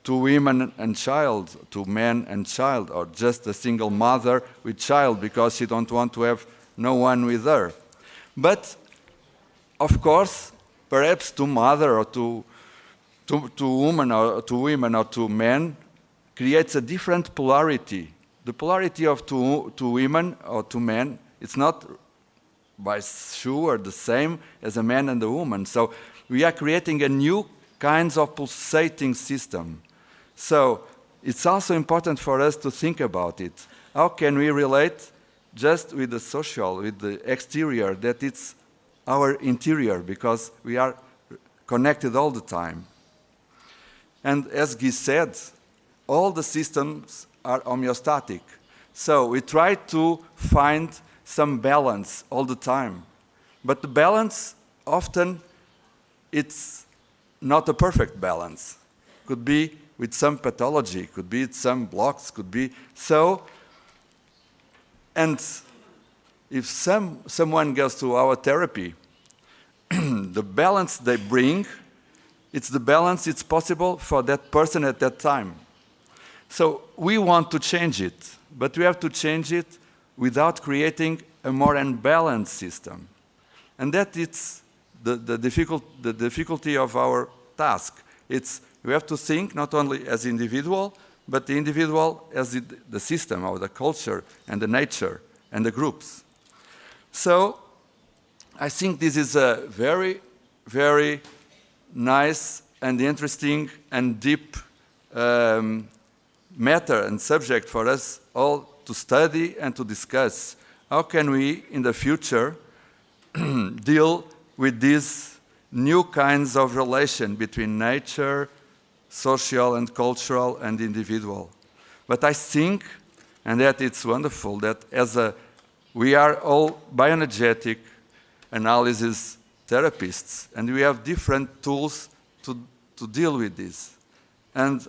2 women and child, 2 men and child, or just a single mother with child because she don't want to have no one with her. But, of course, perhaps 2 mother or 2 women or 2 men creates a different polarity. The polarity of two women or 2 men, it's not by sure the same as a man and a woman. So we are creating a new kinds of pulsating system. So it's also important for us to think about it. How can we relate just with the social, with the exterior, that it's our interior, because we are connected all the time. And as Guy said, all the systems are homeostatic. So we try to find some balance all the time. But the balance, often, it's not a perfect balance. Could be with some pathology, could be with some blocks, could be so. And if someone goes to our therapy, the balance they bring, it's the balance it's possible for that person at that time. So we want to change it, but we have to change it without creating a more unbalanced system. And that is the difficulty of our task. It's we have to think not only as individual, but the individual as the system or the culture and the nature and the groups. So I think this is a very, very nice and interesting and deep matter and subject for us all to study and to discuss. How can we, in the future, deal with these new kinds of relation between nature, social and cultural and individual? But I think, and that it's wonderful, that we are all bioenergetic analysis therapists, and we have different tools to deal with this. And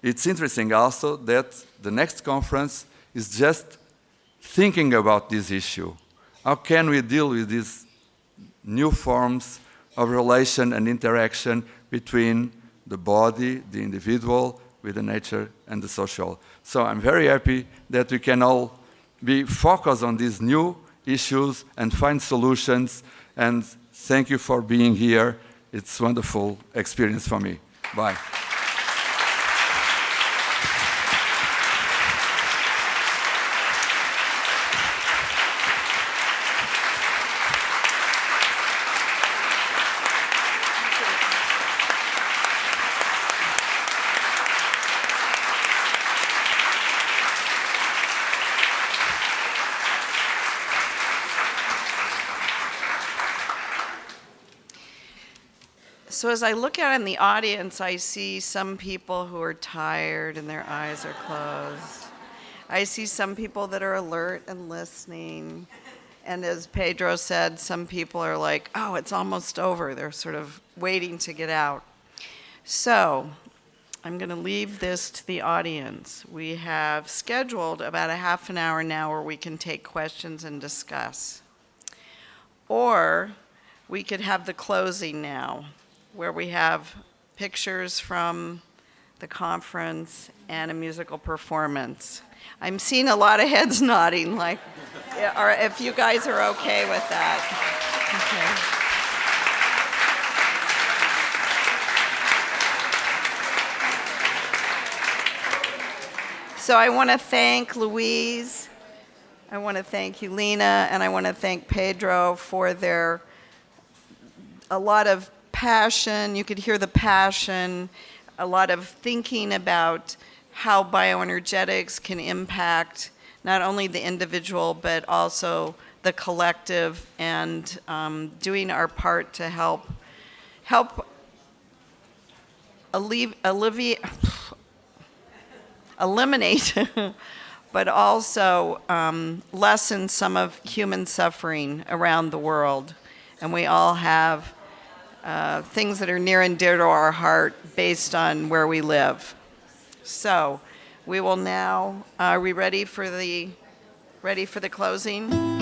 it's interesting also that the next conference is just thinking about this issue. How can we deal with these new forms of relation and interaction between the body, the individual, with the nature and the social? So I'm very happy that we can all be focused on these new issues and find solutions. And thank you for being here. It's a wonderful experience for me. Bye. So as I look out in the audience, I see some people who are tired and their eyes are closed. I see some people that are alert and listening. And as Pedro said, some people are like, oh, it's almost over. They're sort of waiting to get out. So I'm going to leave this to the audience. We have scheduled about a half an hour now where we can take questions and discuss. Or we could have the closing now, where we have pictures from the conference and a musical performance. I'm seeing a lot of heads nodding, like, or if you guys are okay with that. Okay. So I want to thank Louise, I want to thank Eulina, and I want to thank Pedro for a lot of passion. You could hear the passion, a lot of thinking about how bioenergetics can impact not only the individual but also the collective, and doing our part to help eliminate but also lessen some of human suffering around the world. And we all have things that are near and dear to our heart based on where we live. So We will now, are we ready for the closing?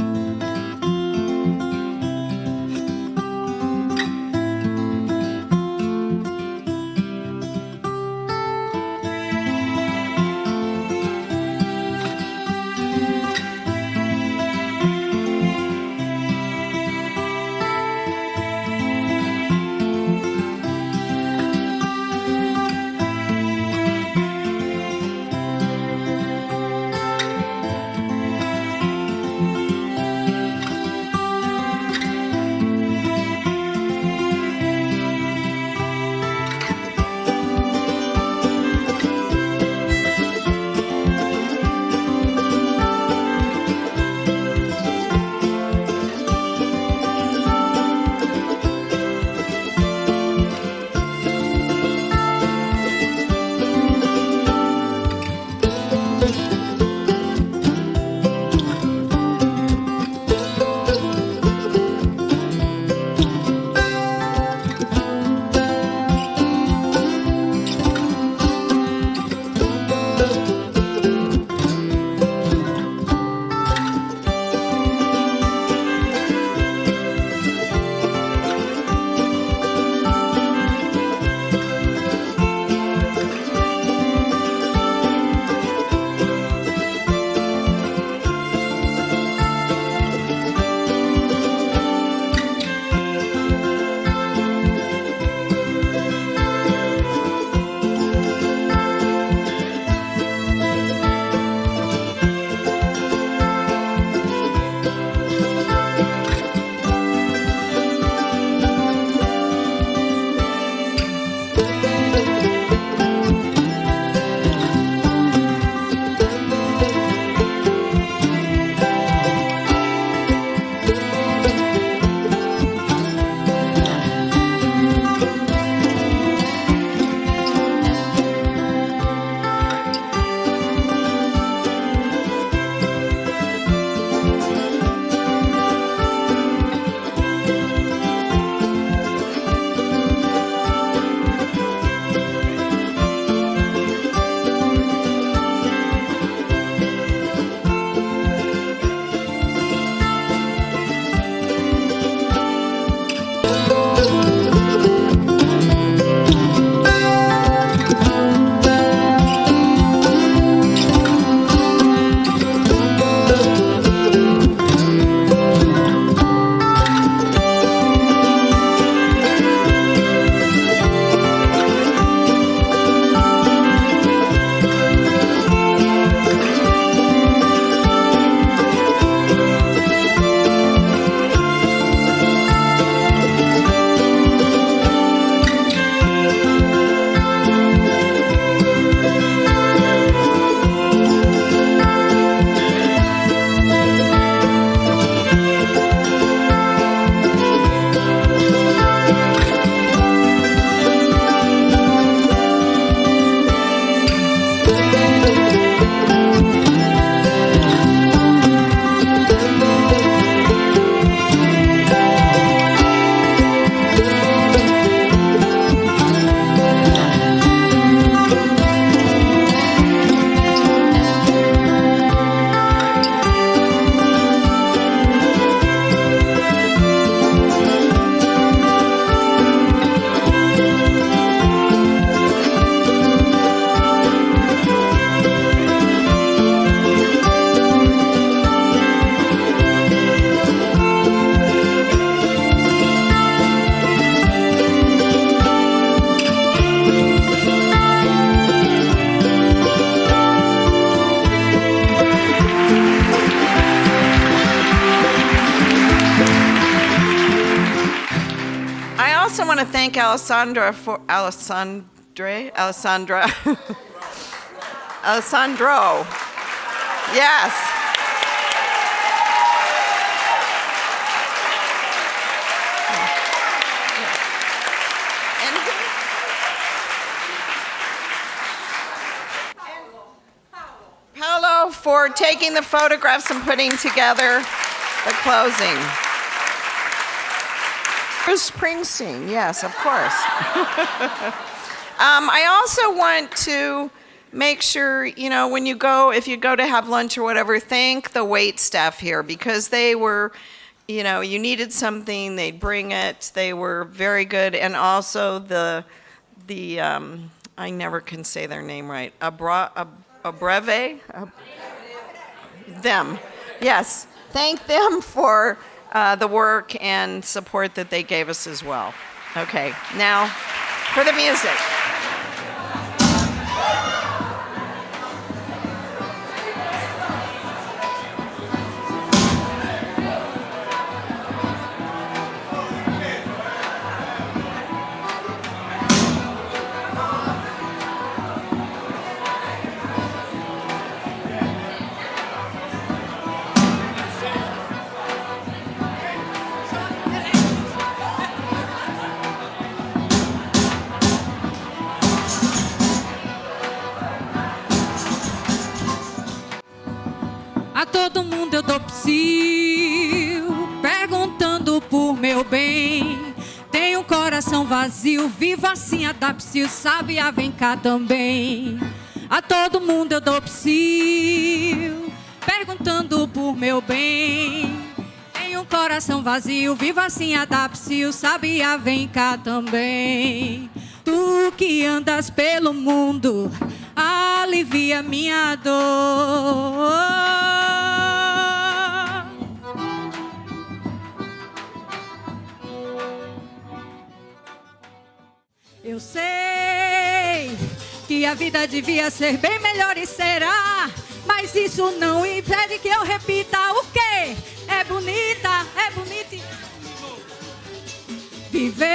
want to thank Alessandro. Yes. Paolo for taking the photographs and putting together the closing. Bruce Springsteen, yes, of course. I also want to make sure, when you go, if you go to have lunch or whatever, thank the wait staff here, because they were, you needed something, they'd bring it. They were very good. And also the I never can say their name right, Abreve? Them. Yes. Thank them for the work and support that they gave us as well. Okay, now for the music. A todo mundo eu dou psiu, perguntando por meu bem. Tenho um coração vazio, vivo assim a dar psiu, sabia, vem cá também. A todo mundo eu dou psiu, perguntando por meu bem. Tenho um coração vazio, vivo assim a dar psiu, sabia, vem cá também. Tu que andas pelo mundo, alivia minha dor. Eu sei que a vida devia ser bem melhor e será, mas isso não impede que eu repita o quê? É bonita, é bonita. Viver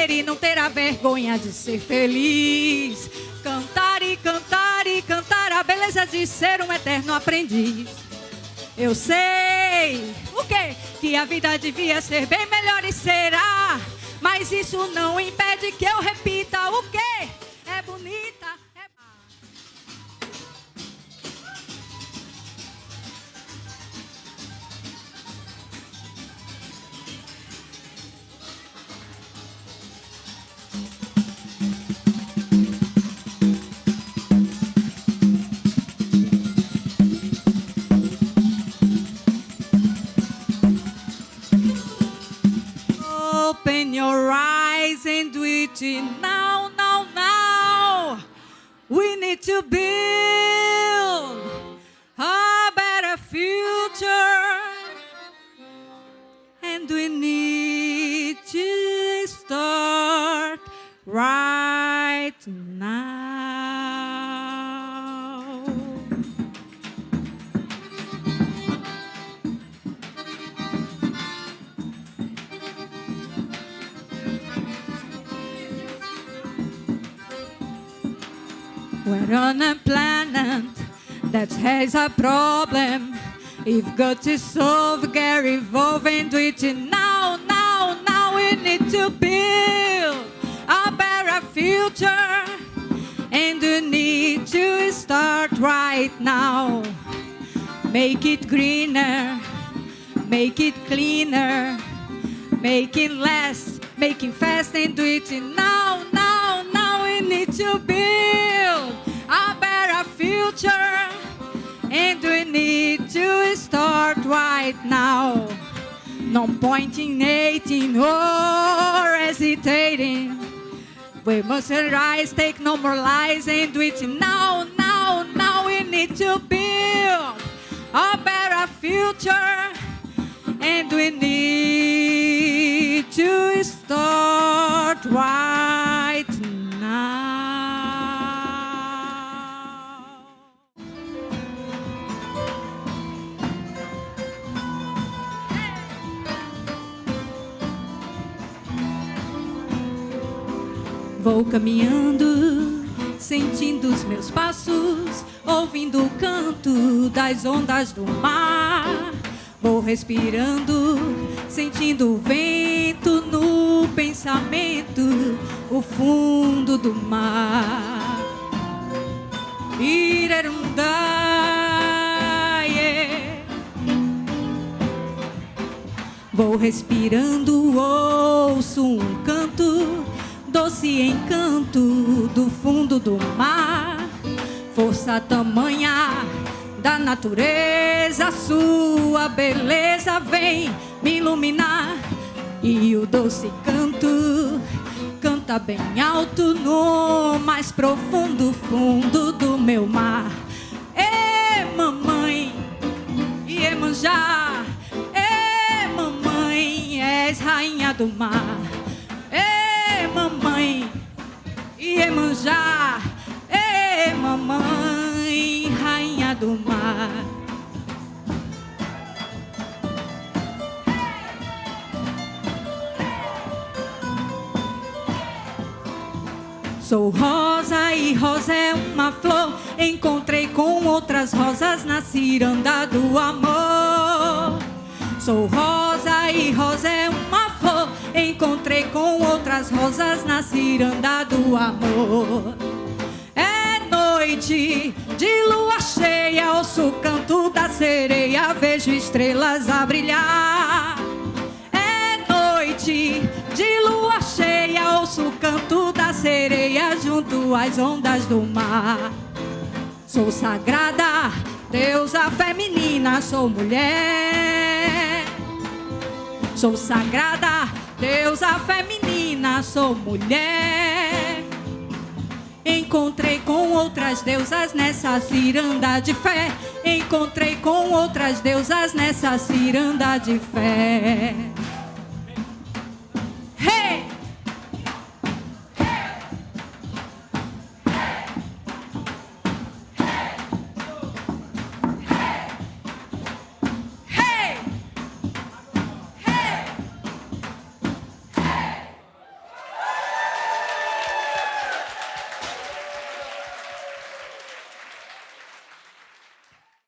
e não ter a vergonha de ser feliz. Cantar e cantar e cantar a beleza de ser um eterno aprendiz. Eu sei o quê? Que a vida devia ser bem melhor e será, mas isso não impede que eu repita o quê? É bonita, é... Open your eyes and do it now, now, now. We need to build a better future, and we need to start right now. We're on a planet that has a problem. We've got to solve, get involved and do it now, now, now. We need to build a better future, and we need to start right now. Make it greener, make it cleaner, make it less, make it fast and do it now, now, now. We need to build a better future, and we need to start right now. No point in hating or hesitating. We must rise, take no more lies, and do it now, now, now. We need to build a better future, and we need to start right now. Vou caminhando, sentindo os meus passos, ouvindo o canto das ondas do mar. Vou respirando, sentindo o vento no pensamento, o fundo do mar. Irarundaie. Vou respirando, ouço um canto, doce encanto do fundo do mar. força tamanha da natureza, sua beleza vem me iluminar. E o doce canto canta bem alto no mais profundo fundo do meu mar. Ê, mamãe, Iemanjá, ê, mamãe, és rainha do mar. Ê, mamãe, Iemanjá, ê, mamãe, rainha do mar. Sou rosa e rosa é uma flor. Encontrei com outras rosas na ciranda do amor. Sou rosa e rosa é uma flor. Encontrei com outras rosas na ciranda do amor. É noite de lua cheia, ouço o canto da sereia, vejo estrelas a brilhar. É noite de lua cheia, ouço o canto da sereia junto às ondas do mar. Sou sagrada, deusa feminina, sou mulher. Sou sagrada, deusa feminina, sou mulher. Encontrei com outras deusas nessa ciranda de fé. Encontrei com outras deusas nessa ciranda de fé.